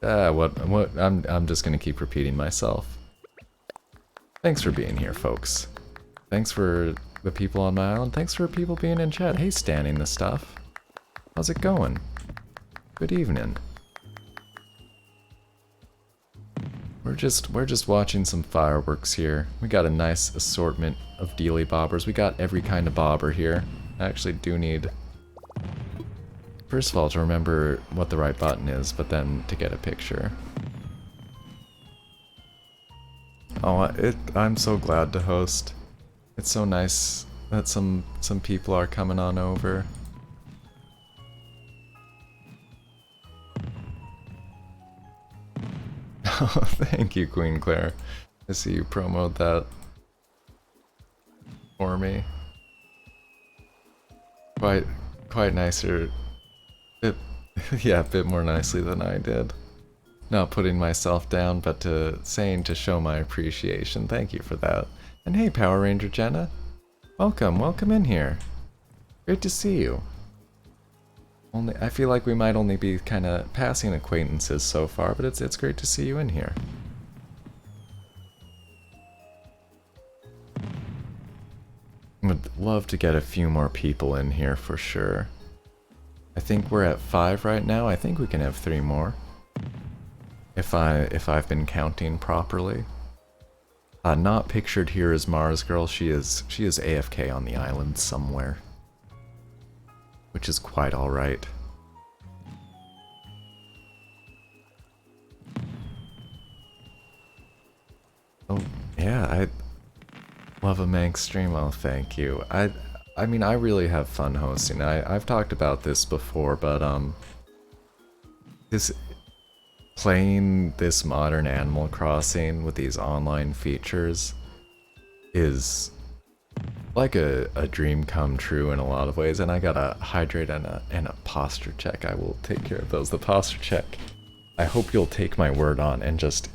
I'm just gonna keep repeating myself. Thanks for being here, folks. Thanks for the people on my island. Thanks for people being in chat. Hey, Standing the Stuff. How's it going? Good evening. We're just watching some fireworks here. We got a nice assortment of dealy bobbers. We got every kind of bobber here. I actually do need, first of all, to remember what the right button is, but then to get a picture. Oh, I'm so glad to host. It's so nice that some people are coming on over. Oh, thank you, Queen Claire. I see you promote that for me. Quite nicer. Yeah, a bit more nicely than I did. Not putting myself down, but saying to show my appreciation. Thank you for that. And hey, Power Ranger Jenna. Welcome in here. Great to see you. I feel like we might only be kind of passing acquaintances so far, but it's great to see you in here. Would love to get a few more people in here for sure. I think we're at 5 right now. I think we can have 3 more. If I've been counting properly. Not pictured here as Mars Girl. She is AFK on the island somewhere, which is quite all right. Oh yeah, I love a Manx stream. Oh, thank you. I mean, I really have fun hosting. I've talked about this before, but this playing this modern Animal Crossing with these online features is like a dream come true in a lot of ways, and I got a hydrate and a posture check. I will take care of those. The posture check, I hope you'll take my word on and just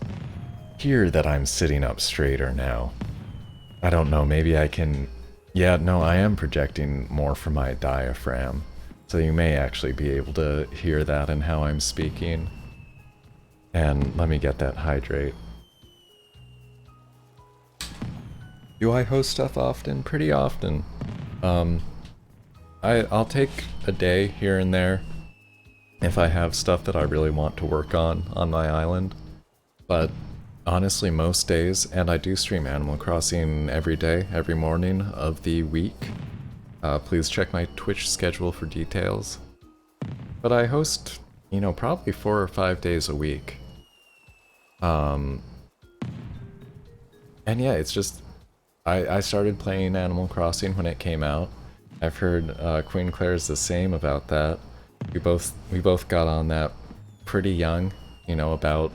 hear that I'm sitting up straighter now. I don't know, maybe I can... Yeah, no, I am projecting more from my diaphragm, so you may actually be able to hear that in how I'm speaking. And let me get that hydrate. Do I host stuff often? Pretty often. I'll take a day here and there if I have stuff that I really want to work on my island. But honestly, most days, and I do stream Animal Crossing every day, every morning of the week. Please check my Twitch schedule for details. But I host, you know, probably 4 or 5 days a week. And yeah, it's just... I started playing Animal Crossing when it came out. I've heard Queen Claire's the same about that. We both got on that pretty young, you know, about,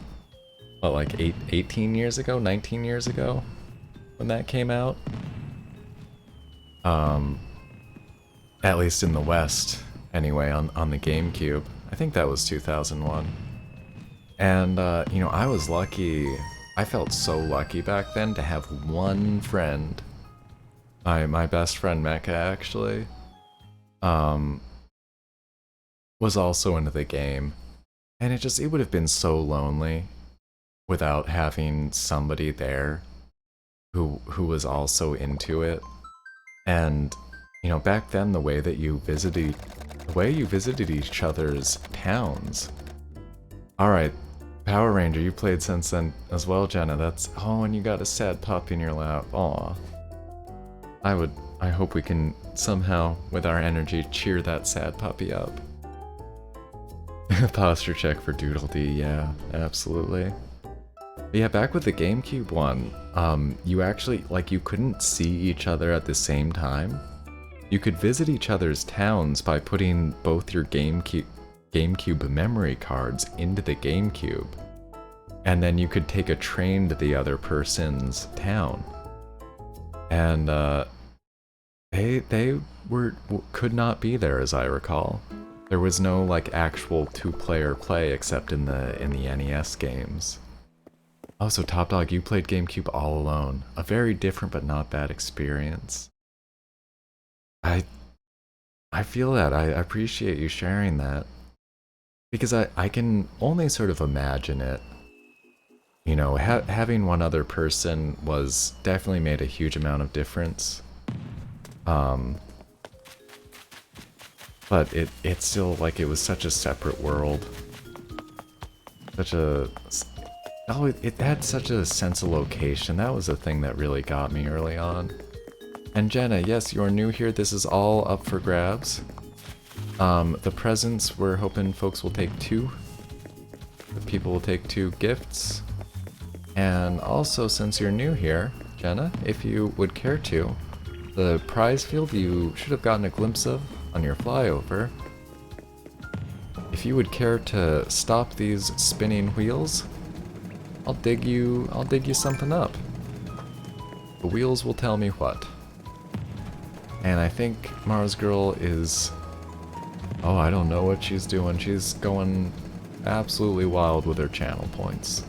what, like 18 years ago, 19 years ago, when that came out. At least in the West, anyway, on the GameCube. I think that was 2001. And, you know, I was lucky. I felt so lucky back then to have one friend, my best friend Mecca actually, was also into the game, and it would have been so lonely without having somebody there who was also into it. And you know, back then the way you visited each other's towns. All right. Power Ranger, you played since then as well, Jenna. That's... Oh, and you got a sad pup in your lap. Aw. I hope we can somehow, with our energy, cheer that sad puppy up. Posture check for Doodle D, yeah, absolutely. But yeah, back with the GameCube one, you actually, like, you couldn't see each other at the same time. You could visit each other's towns by putting both your GameCube memory cards into the GameCube, and then you could take a train to the other person's town. And they could not be there, as I recall. There was no like actual two-player play except in the NES games. Oh, so Top Dog, you played GameCube all alone. A very different but not bad experience. I feel that. I appreciate you sharing that. Because I can only sort of imagine it. You know, having one other person was definitely made a huge amount of difference. But it's still like it was such a separate world. Such a... Oh, it had such a sense of location. That was the thing that really got me early on. And Jenna, yes, you're new here. This is all up for grabs. The presents, we're hoping folks will take 2. The people will take 2 gifts. And also, since you're new here, Jenna, if you would care to, the prize field you should have gotten a glimpse of on your flyover. If you would care to stop these spinning wheels, I'll dig you something up. The wheels will tell me what. And I think Mars Girl is... Oh, I don't know what she's doing. She's going absolutely wild with her channel points.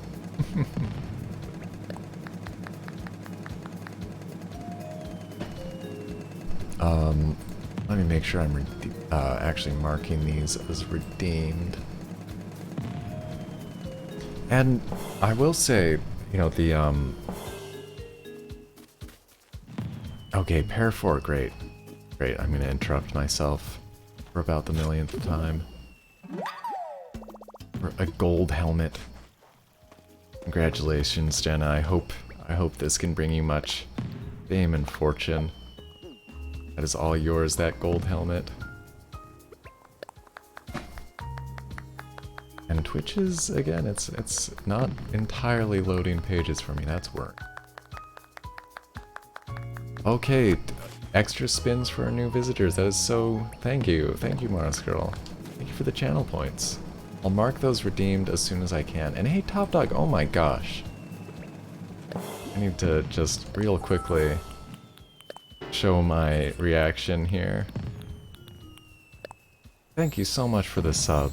Let me make sure I'm actually marking these as redeemed. And I will say, you know, the okay, pair 4, great. Great, I'm gonna interrupt myself for about the millionth time. For a gold helmet. Congratulations, Jenna. I hope this can bring you much fame and fortune. That is all yours, that gold helmet. And Twitch is, again, it's not entirely loading pages for me. That's work. Okay, extra spins for our new visitors. That is so... Thank you, Mars Girl. Thank you for the channel points. I'll mark those redeemed as soon as I can. And hey, Top Dog, oh my gosh. I need to just real quickly show my reaction here. Thank you so much for the sub.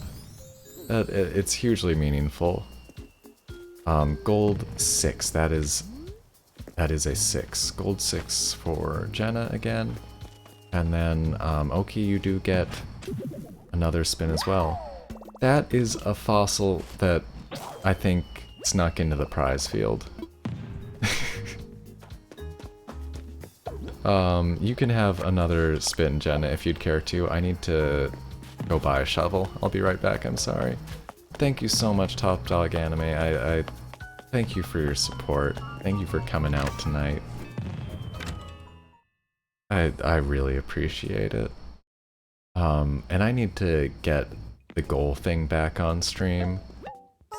It's hugely meaningful. Gold 6, that is a 6. Gold 6 for Jenna again. And then, Oki, you do get another spin as well. That is a fossil that I think snuck into the prize field. You can have another spin, Jenna, if you'd care to. I need to go buy a shovel. I'll be right back, I'm sorry. Thank you so much, Top Dog Anime. I thank you for your support. Thank you for coming out tonight. I really appreciate it. And I need to get the goal thing back on stream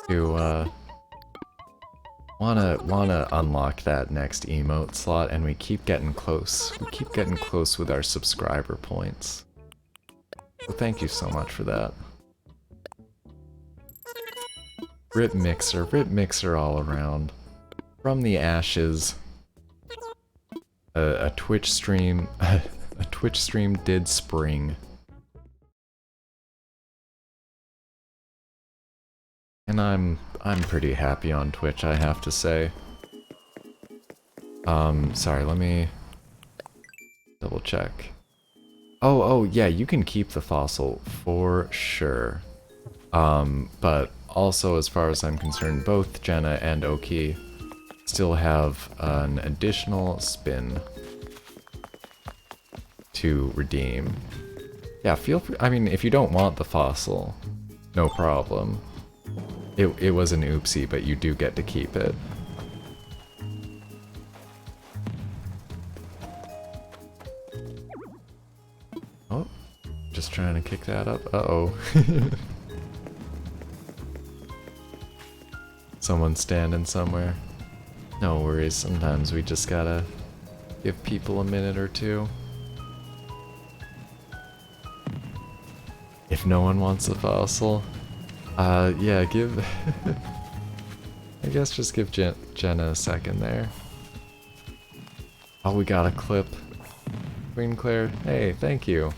to wanna unlock that next emote slot, and we keep getting close. We keep getting close with our subscriber points. So thank you so much for that. Rip Mixer all around. From the ashes, a Twitch stream, a Twitch stream did spring. And I'm pretty happy on Twitch, I have to say. Sorry, let me double check. Oh, yeah, you can keep the fossil for sure. But also, as far as I'm concerned, both Jenna and Oki still have an additional spin to redeem. Yeah, feel free. I mean, if you don't want the fossil, no problem. It was an oopsie, but you do get to keep it. Oh, just trying to kick that up. Uh-oh. Someone standing somewhere. No worries, sometimes we just gotta give people a minute or two. If no one wants the fossil, yeah, give... I guess just give Jenna a second there. Oh, we got a clip. Queen Claire, hey, thank you.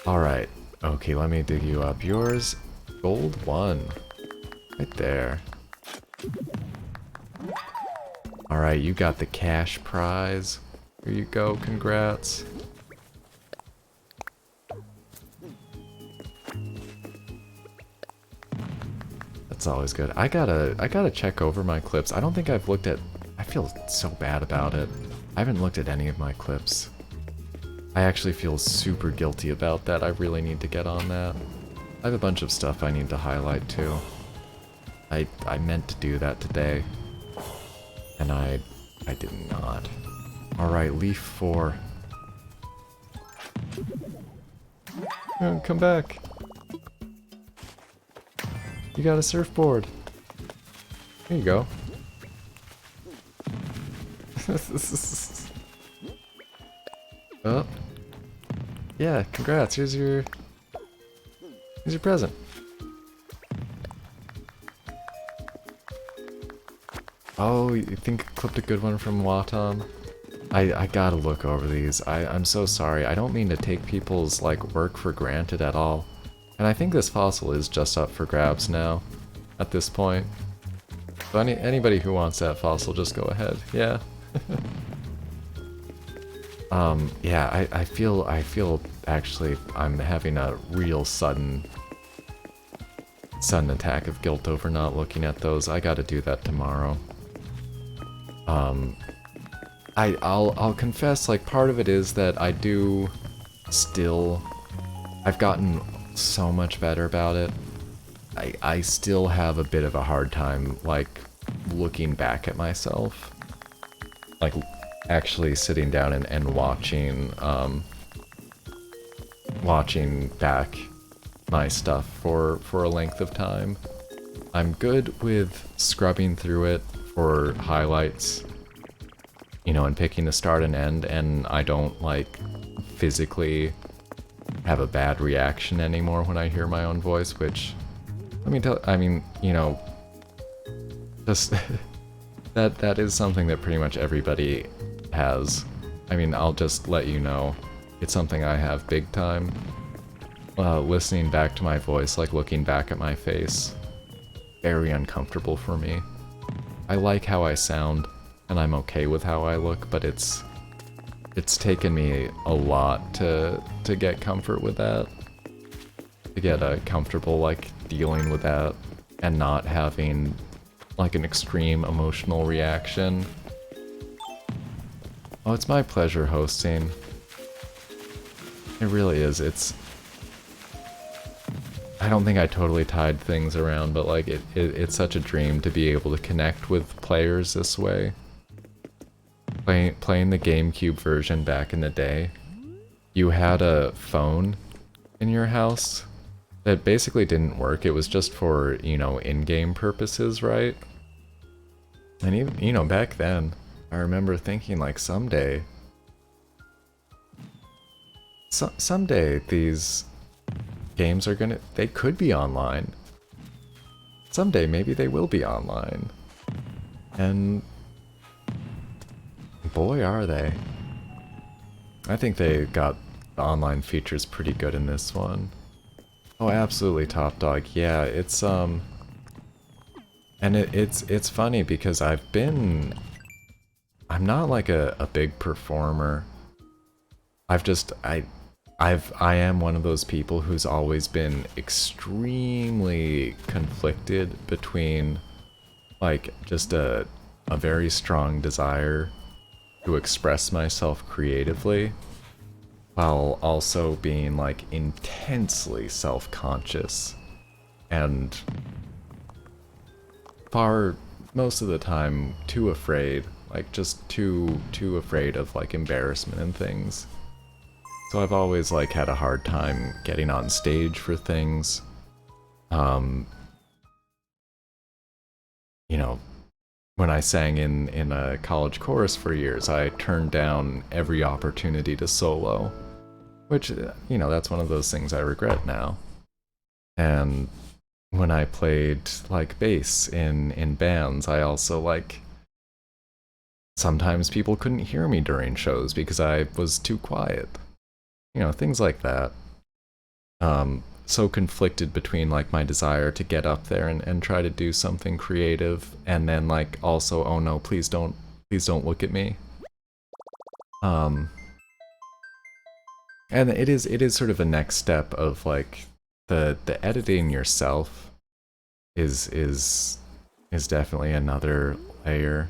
Alright, okay, let me dig you up. Yours, gold 1. Right there. Alright, you got the cash prize. Here you go, congrats. That's always good. I gotta check over my clips. I don't think I've looked at... I feel so bad about it. I haven't looked at any of my clips. I actually feel super guilty about that. I really need to get on that. I have a bunch of stuff I need to highlight too. I meant to do that today. And I did not. Alright, leaf 4. Oh, come back. You got a surfboard. There you go. Oh. Yeah, congrats. Here's your present. Oh, you think I clipped a good one from Watom? I gotta look over these. I'm so sorry. I don't mean to take people's, like, work for granted at all. And I think this fossil is just up for grabs now, at this point. So anybody who wants that fossil, just go ahead. Yeah. Yeah, I feel actually I'm having a real sudden attack of guilt over not looking at those. I gotta do that tomorrow. I'll confess, like, part of it is that I do still... I've gotten so much better about it. I still have a bit of a hard time, like, looking back at myself. Like, actually sitting down and watching, watching back my stuff for a length of time. I'm good with scrubbing through it for highlights, you know, and picking the start and end, and I don't, like, physically have a bad reaction anymore when I hear my own voice, which, I mean, you know, just, that is something that pretty much everybody has. I mean, I'll just let you know, it's something I have big time. Listening back to my voice, like looking back at my face, very uncomfortable for me. I like how I sound, and I'm okay with how I look, but it's taken me a lot to get comfort with that. To get comfortable, like, dealing with that, and not having, like, an extreme emotional reaction. Oh, it's my pleasure hosting. It really is. I don't think I totally tied things around, but, like, it's such a dream to be able to connect with players this way. Playing the GameCube version back in the day, you had a phone in your house that basically didn't work. It was just for, you know, in-game purposes, right? And even, you know, back then, I remember thinking, like, someday these games are they could be online. Someday, maybe they will be online. And boy, are they. I think they got the online features pretty good in this one. Oh, absolutely top dog. Yeah, it's, and it's funny because I'm not like a big performer. I am one of those people who's always been extremely conflicted between, like, just a very strong desire to express myself creatively, while also being, like, intensely self-conscious and most of the time too afraid, like, just too afraid of, like, embarrassment and things. So I've always, like, had a hard time getting on stage for things. You know, when I sang in a college chorus for years, I turned down every opportunity to solo. Which, you know, that's one of those things I regret now. And when I played, like, bass in bands, I also, like... Sometimes people couldn't hear me during shows because I was too quiet. You know, things like that. So conflicted between, like, my desire to get up there and try to do something creative, and then, like, also, oh no, please don't look at me. And it is sort of a next step of, like, the editing yourself is definitely another layer.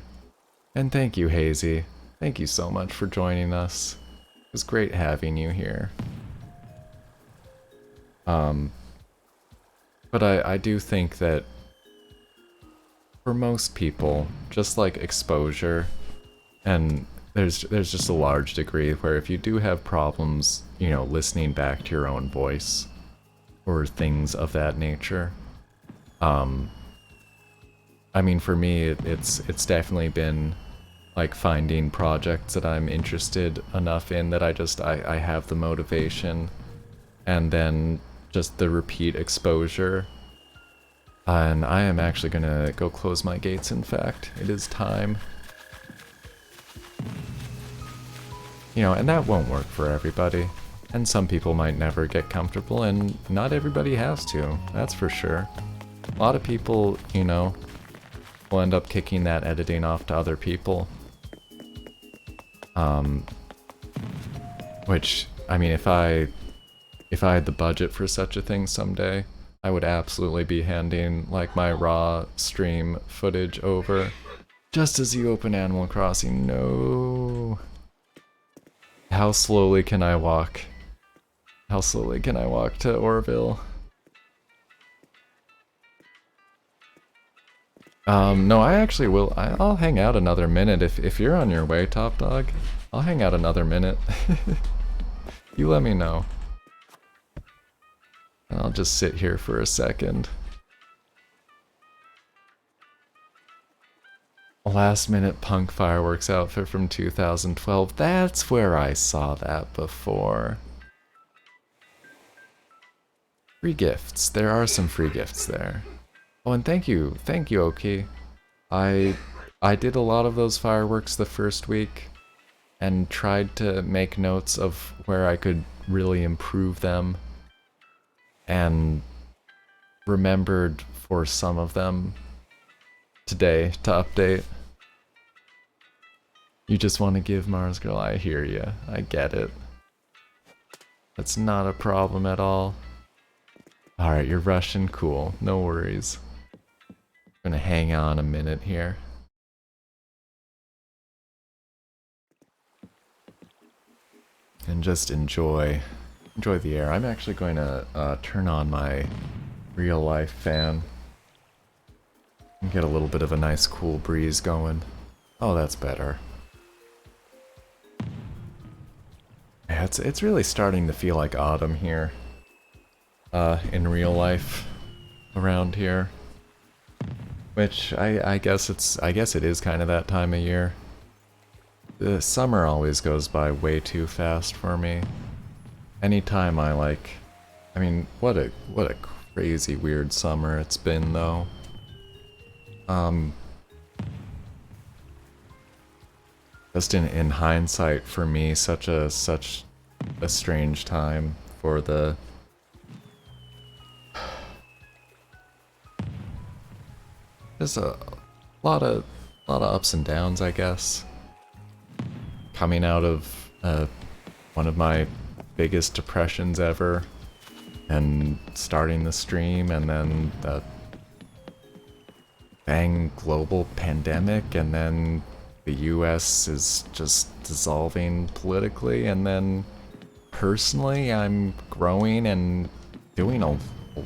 And thank you, Hazy. Thank you so much for joining us. It was great having you here. But I do think that for most people, just like exposure, and there's just a large degree where if you do have problems, you know, listening back to your own voice or things of that nature, I mean, for me, it's definitely been like finding projects that I'm interested enough in that I have the motivation, and then just the repeat exposure. And I am actually gonna go close my gates, in fact. It is time. You know, and that won't work for everybody. And some people might never get comfortable, and not everybody has to, that's for sure. A lot of people, you know, will end up kicking that editing off to other people. Which, I mean, if I had the budget for such a thing someday, I would absolutely be handing, like, my raw stream footage over. Just as you open Animal Crossing, no. How slowly can I walk? How slowly can I walk to Orville? No, I actually will. I'll hang out another minute if you're on your way, Top Dog. I'll hang out another minute. You let me know. And I'll just sit here for a second. Last minute punk fireworks outfit from 2012. That's where I saw that before. Free gifts. There are some free gifts there. Oh, and thank you, Oki. I did a lot of those fireworks the first week and tried to make notes of where I could really improve them, and remembered for some of them today to update. You just want to give Mars Girl, I hear ya. I get it. That's not a problem at all. Alright, you're rushing, cool, no worries. Gonna hang on a minute here. And just enjoy the air. I'm actually going to turn on my real life fan and get a little bit of a nice cool breeze going. Oh, that's better. Yeah, it's really starting to feel like autumn here. In real life around here. Which I guess it is kind of that time of year. The summer always goes by way too fast for me. Anytime I mean, what a crazy weird summer it's been though. Just in hindsight, for me, such a strange time for the there's a lot of ups and downs, I guess. Coming out of one of my biggest depressions ever, and starting the stream, and then the bang global pandemic, and then the US is just dissolving politically, and then personally I'm growing and doing a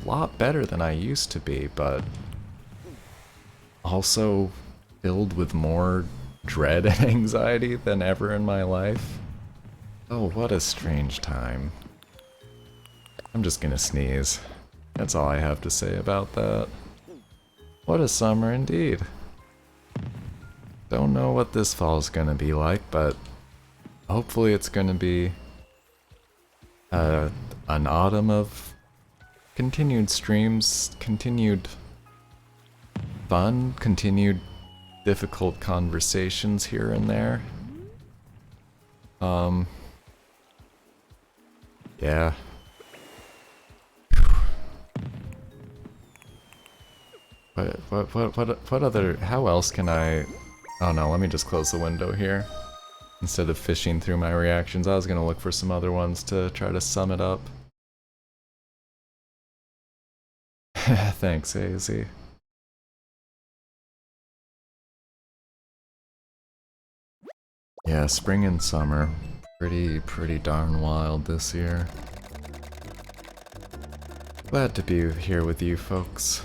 lot better than I used to be, but also filled with more dread and anxiety than ever in my life. Oh, what a strange time. I'm just gonna sneeze. That's all I have to say about that. What a summer indeed. Don't know what this fall's gonna be like, but hopefully it's gonna be an autumn of continued streams, continued fun, continued difficult conversations here and there. Yeah. What other, how else can I, oh no, let me just close the window here. Instead of fishing through my reactions, I was gonna look for some other ones to try to sum it up. Thanks, AZ. Yeah, spring and summer. Pretty darn wild this year. Glad to be here with you folks.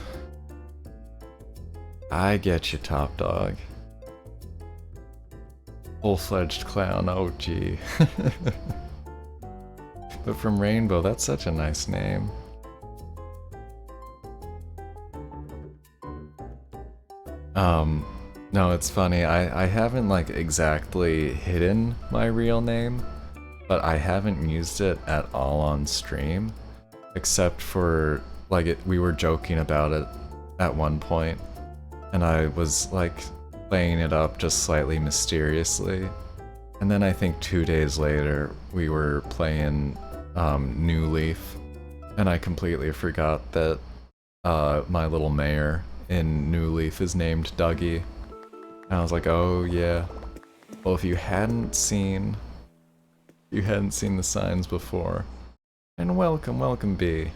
I get you, Top Dog. Full-fledged clown, oh gee. But from Rainbow, that's such a nice name. No, it's funny, I haven't like exactly hidden my real name, but I haven't used it at all on stream, except for, like, we were joking about it at one point, and I was like playing it up just slightly mysteriously, and then I think 2 days later we were playing New Leaf, and I completely forgot that my little mayor in New Leaf is named Dougie. And I was like, oh yeah. Well, if you hadn't seen the signs before. And welcome B.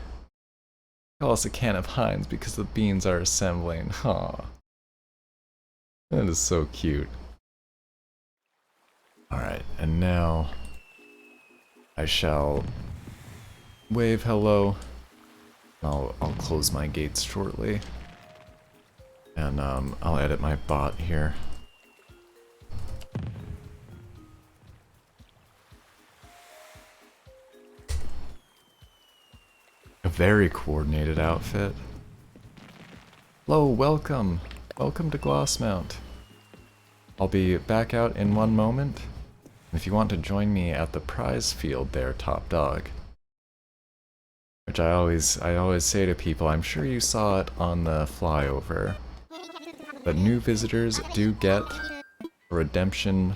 Call us a can of Heinz because the beans are assembling. Aw. That is so cute. Alright, and now I shall wave hello. I'll close my gates shortly. And I'll edit my bot here. A very coordinated outfit. Hello, welcome. Welcome to Glossmount. I'll be back out in one moment. If you want to join me at the prize field there, Top Dog. Which I always say to people, I'm sure you saw it on the flyover. But new visitors do get a redemption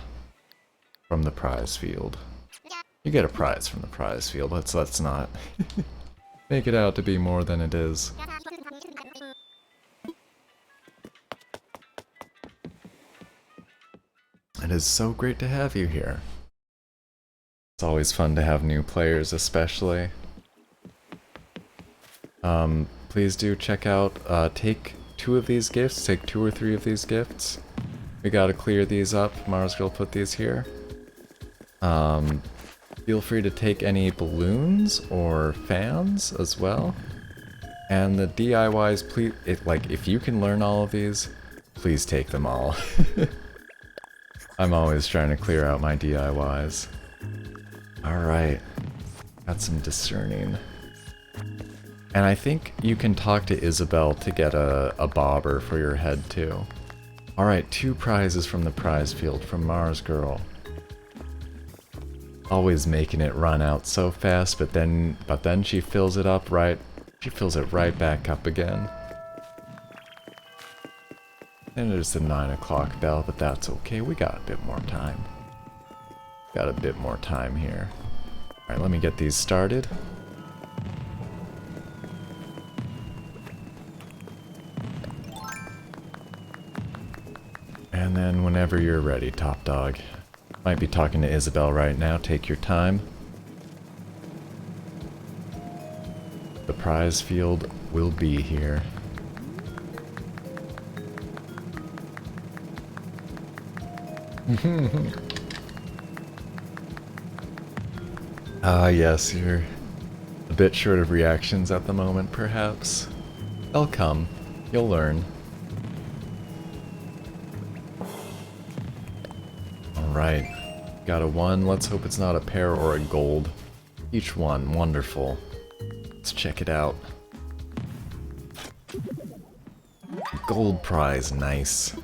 from the prize field. You get a prize from the prize field. Let's not make it out to be more than it is. It is so great to have you here. It's always fun to have new players, especially. Please do check out, take 2 of these gifts, take 2 or 3 of these gifts. We gotta clear these up. Mars Girl put these here. Feel free to take any balloons or fans as well. And the DIYs, please, if you can learn all of these, please take them all. I'm always trying to clear out my DIYs. Alright. Got some discerning. And I think you can talk to Isabel to get a bobber for your head too. Alright, 2 prizes from the prize field from Mars Girl. Always making it run out so fast, but then she fills it up right. She fills it right back up again. And there's the 9 o'clock bell, but that's okay. We got a bit more time. Got a bit more time here. Alright, let me get these started. And then whenever you're ready, Top Dog. Might be talking to Isabel right now. Take your time. The prize field will be here. Ah, yes, you're a bit short of reactions at the moment, perhaps. They'll come. You'll learn. Alright. Got a 1. Let's hope it's not a pair or a gold. Each one. Wonderful. Let's check it out. Gold prize. Nice.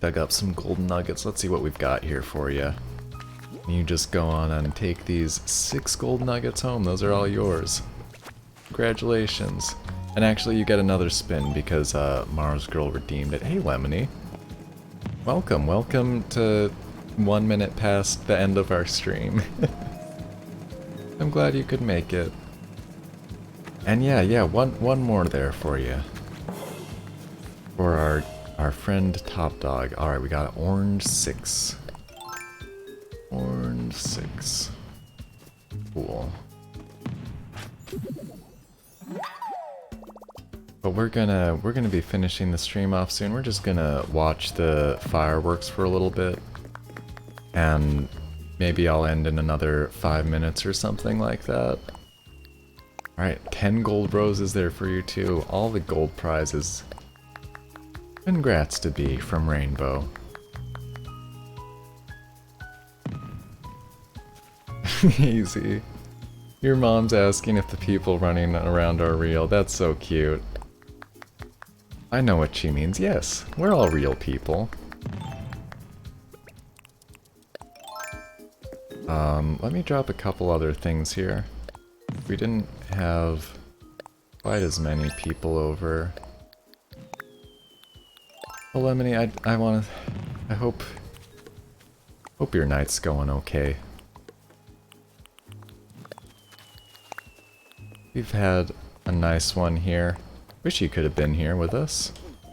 Dug up some golden nuggets. Let's see what we've got here for you. You just go on and take these 6 gold nuggets home. Those are all yours. Congratulations. And actually you get another spin because Mars Girl redeemed it. Hey Lemony. Welcome to 1 minute past the end of our stream. I'm glad you could make it. And yeah, one more there for you. For our friend Top Dog. Alright, we got orange 6. Orange 6. Cool. But we're gonna be finishing the stream off soon. We're just gonna watch the fireworks for a little bit. And maybe I'll end in another 5 minutes or something like that. Alright, 10 gold roses there for you too. All the gold prizes. Congrats to B from Rainbow. Easy. Your mom's asking if the people running around are real. That's so cute. I know what she means. Yes, we're all real people. Let me drop a couple other things here. We didn't have quite as many people over. Well, Lemony, I hope your night's going okay. We've had a nice one here. Wish you could have been here with us.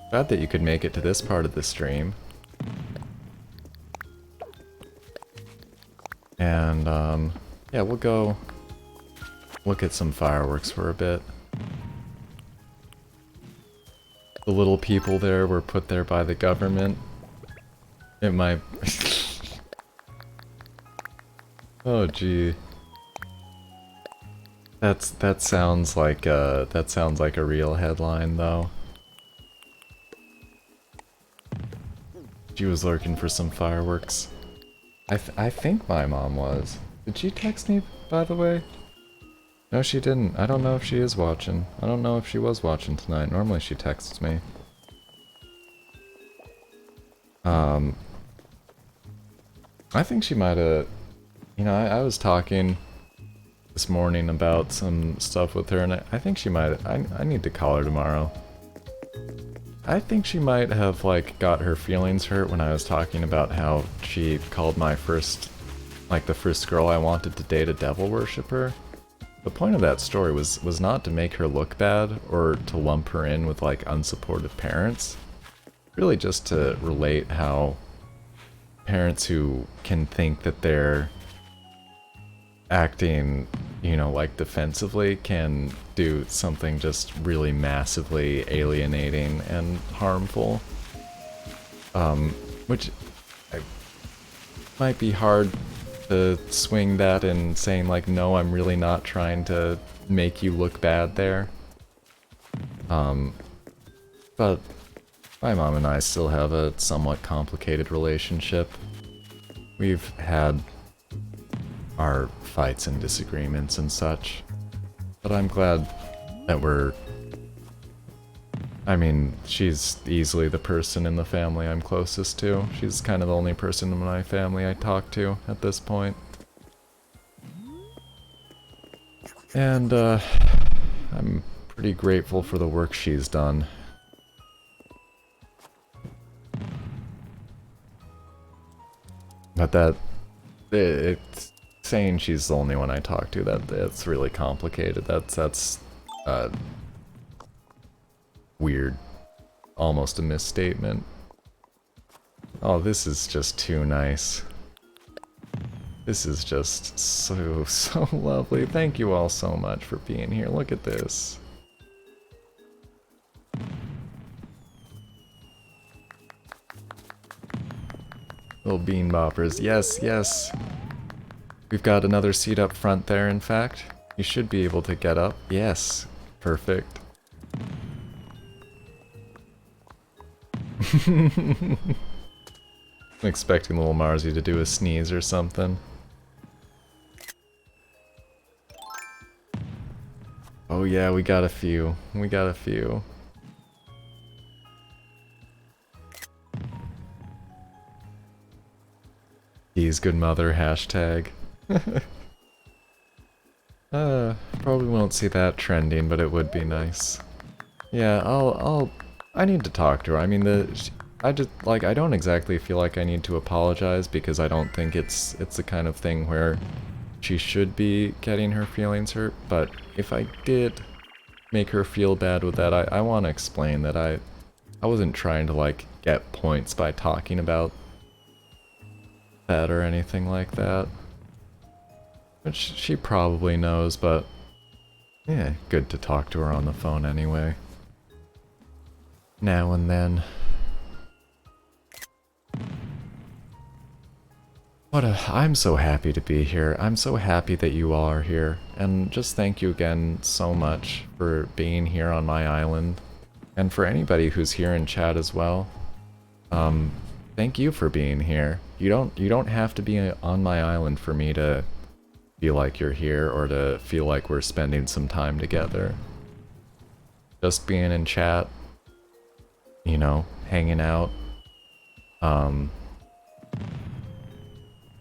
Glad that you could make it to this part of the stream. And, yeah, we'll go look at some fireworks for a bit. The little people there were put there by the government. It might... Oh, gee. That sounds like a real headline, though. She was lurking for some fireworks. I think my mom was. Did she text me, by the way? No, she didn't. I don't know if she is watching. I don't know if she was watching tonight. Normally she texts me. I think she might have... You know, I was talking this morning about some stuff with her, and I think she might... I need to call her tomorrow. I think she might have, like, got her feelings hurt when I was talking about how she called my first... Like, the first girl I wanted to date a devil worshipper. The point of that story was not to make her look bad, or to lump her in with, like, unsupportive parents. Really just to relate how parents who can think that they're acting, you know, like defensively can do something just really massively alienating and harmful. Which might be hard to swing that and saying like, no, I'm really not trying to make you look bad there. But my mom and I still have a somewhat complicated relationship. We've had our fights and disagreements and such, but I'm glad that we're... I mean, she's easily the person in the family I'm closest to. She's kind of the only person in my family I talk to at this point. And, I'm pretty grateful for the work she's done. But it's saying she's the only one I talk to, that's really complicated. That's weird. Almost a misstatement. Oh, this is just too nice. This is just so lovely. Thank you all so much for being here. Look at this. Little bean boppers. Yes, yes. We've got another seat up front there, in fact. You should be able to get up. Yes. Perfect. I'm expecting little Marzi to do a sneeze or something. Oh yeah, we got a few. We got a few. He's good mother, hashtag. Probably won't see that trending, but it would be nice. Yeah, I need to talk to her. I mean, I don't exactly feel like I need to apologize because I don't think it's the kind of thing where she should be getting her feelings hurt, but if I did make her feel bad with that, I want to explain that I wasn't trying to, like, get points by talking about that or anything like that. Which she probably knows, but yeah, good to talk to her on the phone anyway. Now and then. I'm so happy to be here. I'm so happy that you all are here. And just thank you again so much for being here on my island. And for anybody who's here in chat as well. Thank you for being here. You don't have to be on my island for me to feel like you're here or to feel like we're spending some time together. Just being in chat, you know, hanging out.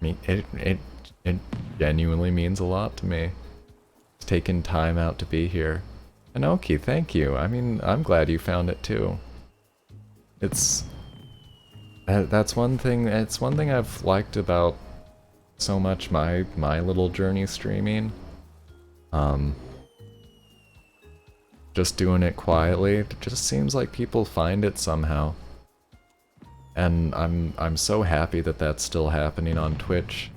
It genuinely means a lot to me. It's taking time out to be here. And Oki, thank you. I mean, I'm glad you found it too. That's one thing. It's one thing I've liked about so much my little journey streaming. Just doing it quietly. It just seems like people find it somehow. And I'm so happy that that's still happening on Twitch.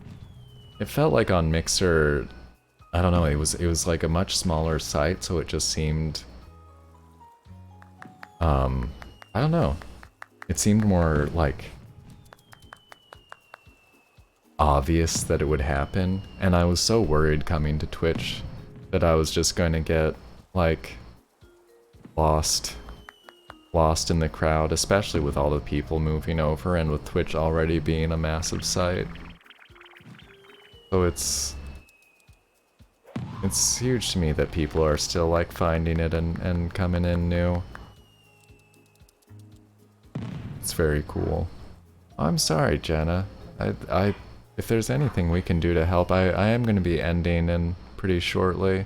It felt like on Mixer, I don't know, it was like a much smaller site, so it just seemed I don't know. It seemed more like obvious that it would happen, and I was so worried coming to Twitch that I was just going to get like lost in the crowd, especially with all the people moving over and with Twitch already being a massive site. So it's huge to me that people are still like finding it and coming in new. It's very cool. I'm sorry, Jenna. If there's anything we can do to help, I am going to be ending in pretty shortly.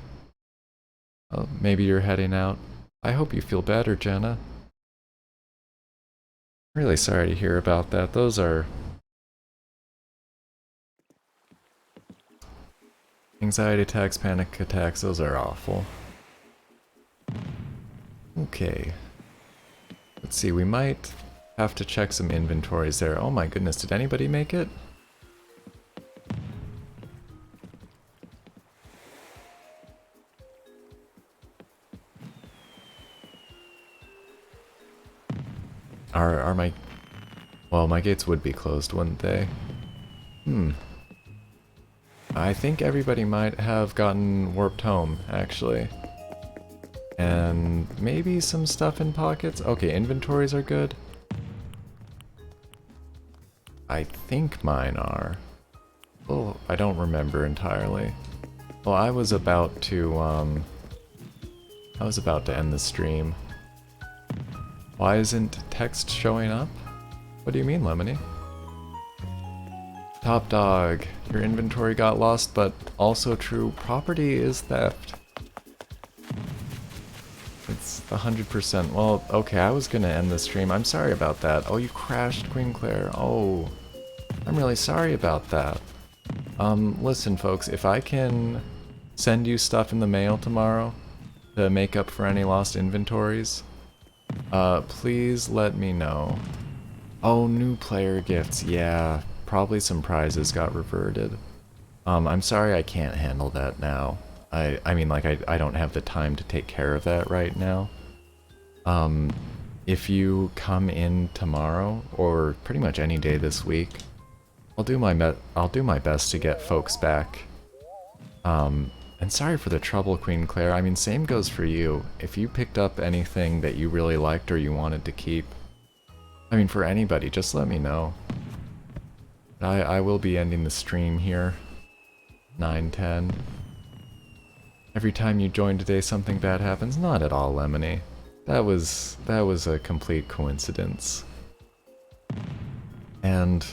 Maybe you're heading out. I hope you feel better, Jenna. Really sorry to hear about that. Those are anxiety attacks, panic attacks, those are awful. Okay. Let's see, we might have to check some inventories there. Oh my goodness, did anybody make it? Are my... Well, my gates would be closed, wouldn't they? I think everybody might have gotten warped home, actually. And maybe some stuff in pockets? Okay, inventories are good. I think mine are. Oh, I don't remember entirely. Well, I was about to end the stream. Why isn't text showing up? What do you mean, Lemony? Top dog, your inventory got lost, but also true, property is theft. It's 100%. Well, okay, I was gonna end the stream. I'm sorry about that. Oh, you crashed, Queen Claire. Oh, I'm really sorry about that. Listen, folks, if I can send you stuff in the mail tomorrow to make up for any lost inventories, please let me know. Oh, new player gifts. Yeah, probably some prizes got reverted. I'm sorry I can't handle that now. I mean, like, I don't have the time to take care of that right now. If you come in tomorrow, or pretty much any day this week, I'll do my best to get folks back. And sorry for the trouble, Queen Claire. I mean, same goes for you. If you picked up anything that you really liked or you wanted to keep, I mean, for anybody, just let me know. I will be ending the stream here. 9:10. Every time you join today, something bad happens. Not at all, Lemony. That was a complete coincidence. And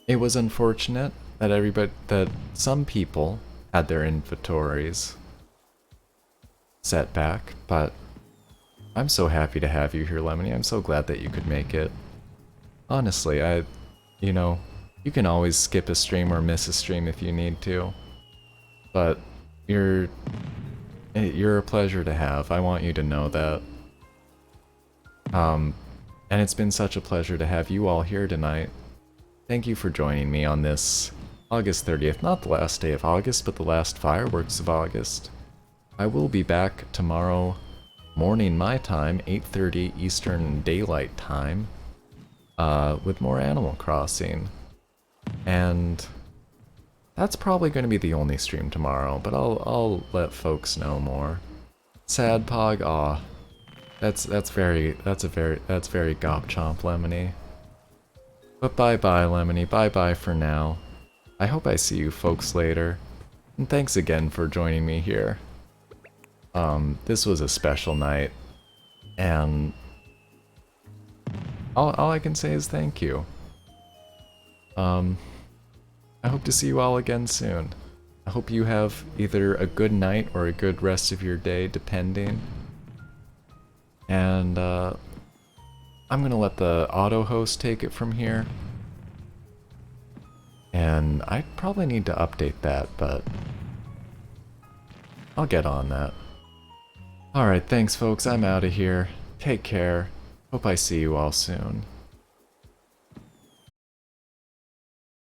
it was unfortunate that some people had their inventories set back, but I'm so happy to have you here, Lemony. I'm so glad that you could make it. Honestly, you know, you can always skip a stream or miss a stream if you need to, but you're a pleasure to have. I want you to know that. And it's been such a pleasure to have you all here tonight. Thank you for joining me on this August 30th, not the last day of August, but the last fireworks of August. I will be back tomorrow morning my time, 8:30 Eastern Daylight Time, with more Animal Crossing. And that's probably going to be the only stream tomorrow, but I'll let folks know more. Sad Pog, aw. That's very Gop Chomp Lemony. But bye-bye, Lemony, bye-bye for now. I hope I see you folks later. And thanks again for joining me here. This was a special night, and all I can say is thank you. I hope to see you all again soon. I hope you have either a good night or a good rest of your day, depending. And I'm gonna let the auto host take it from here. And I probably need to update that, but I'll get on that. Alright, thanks folks, I'm out of here. Take care. Hope I see you all soon.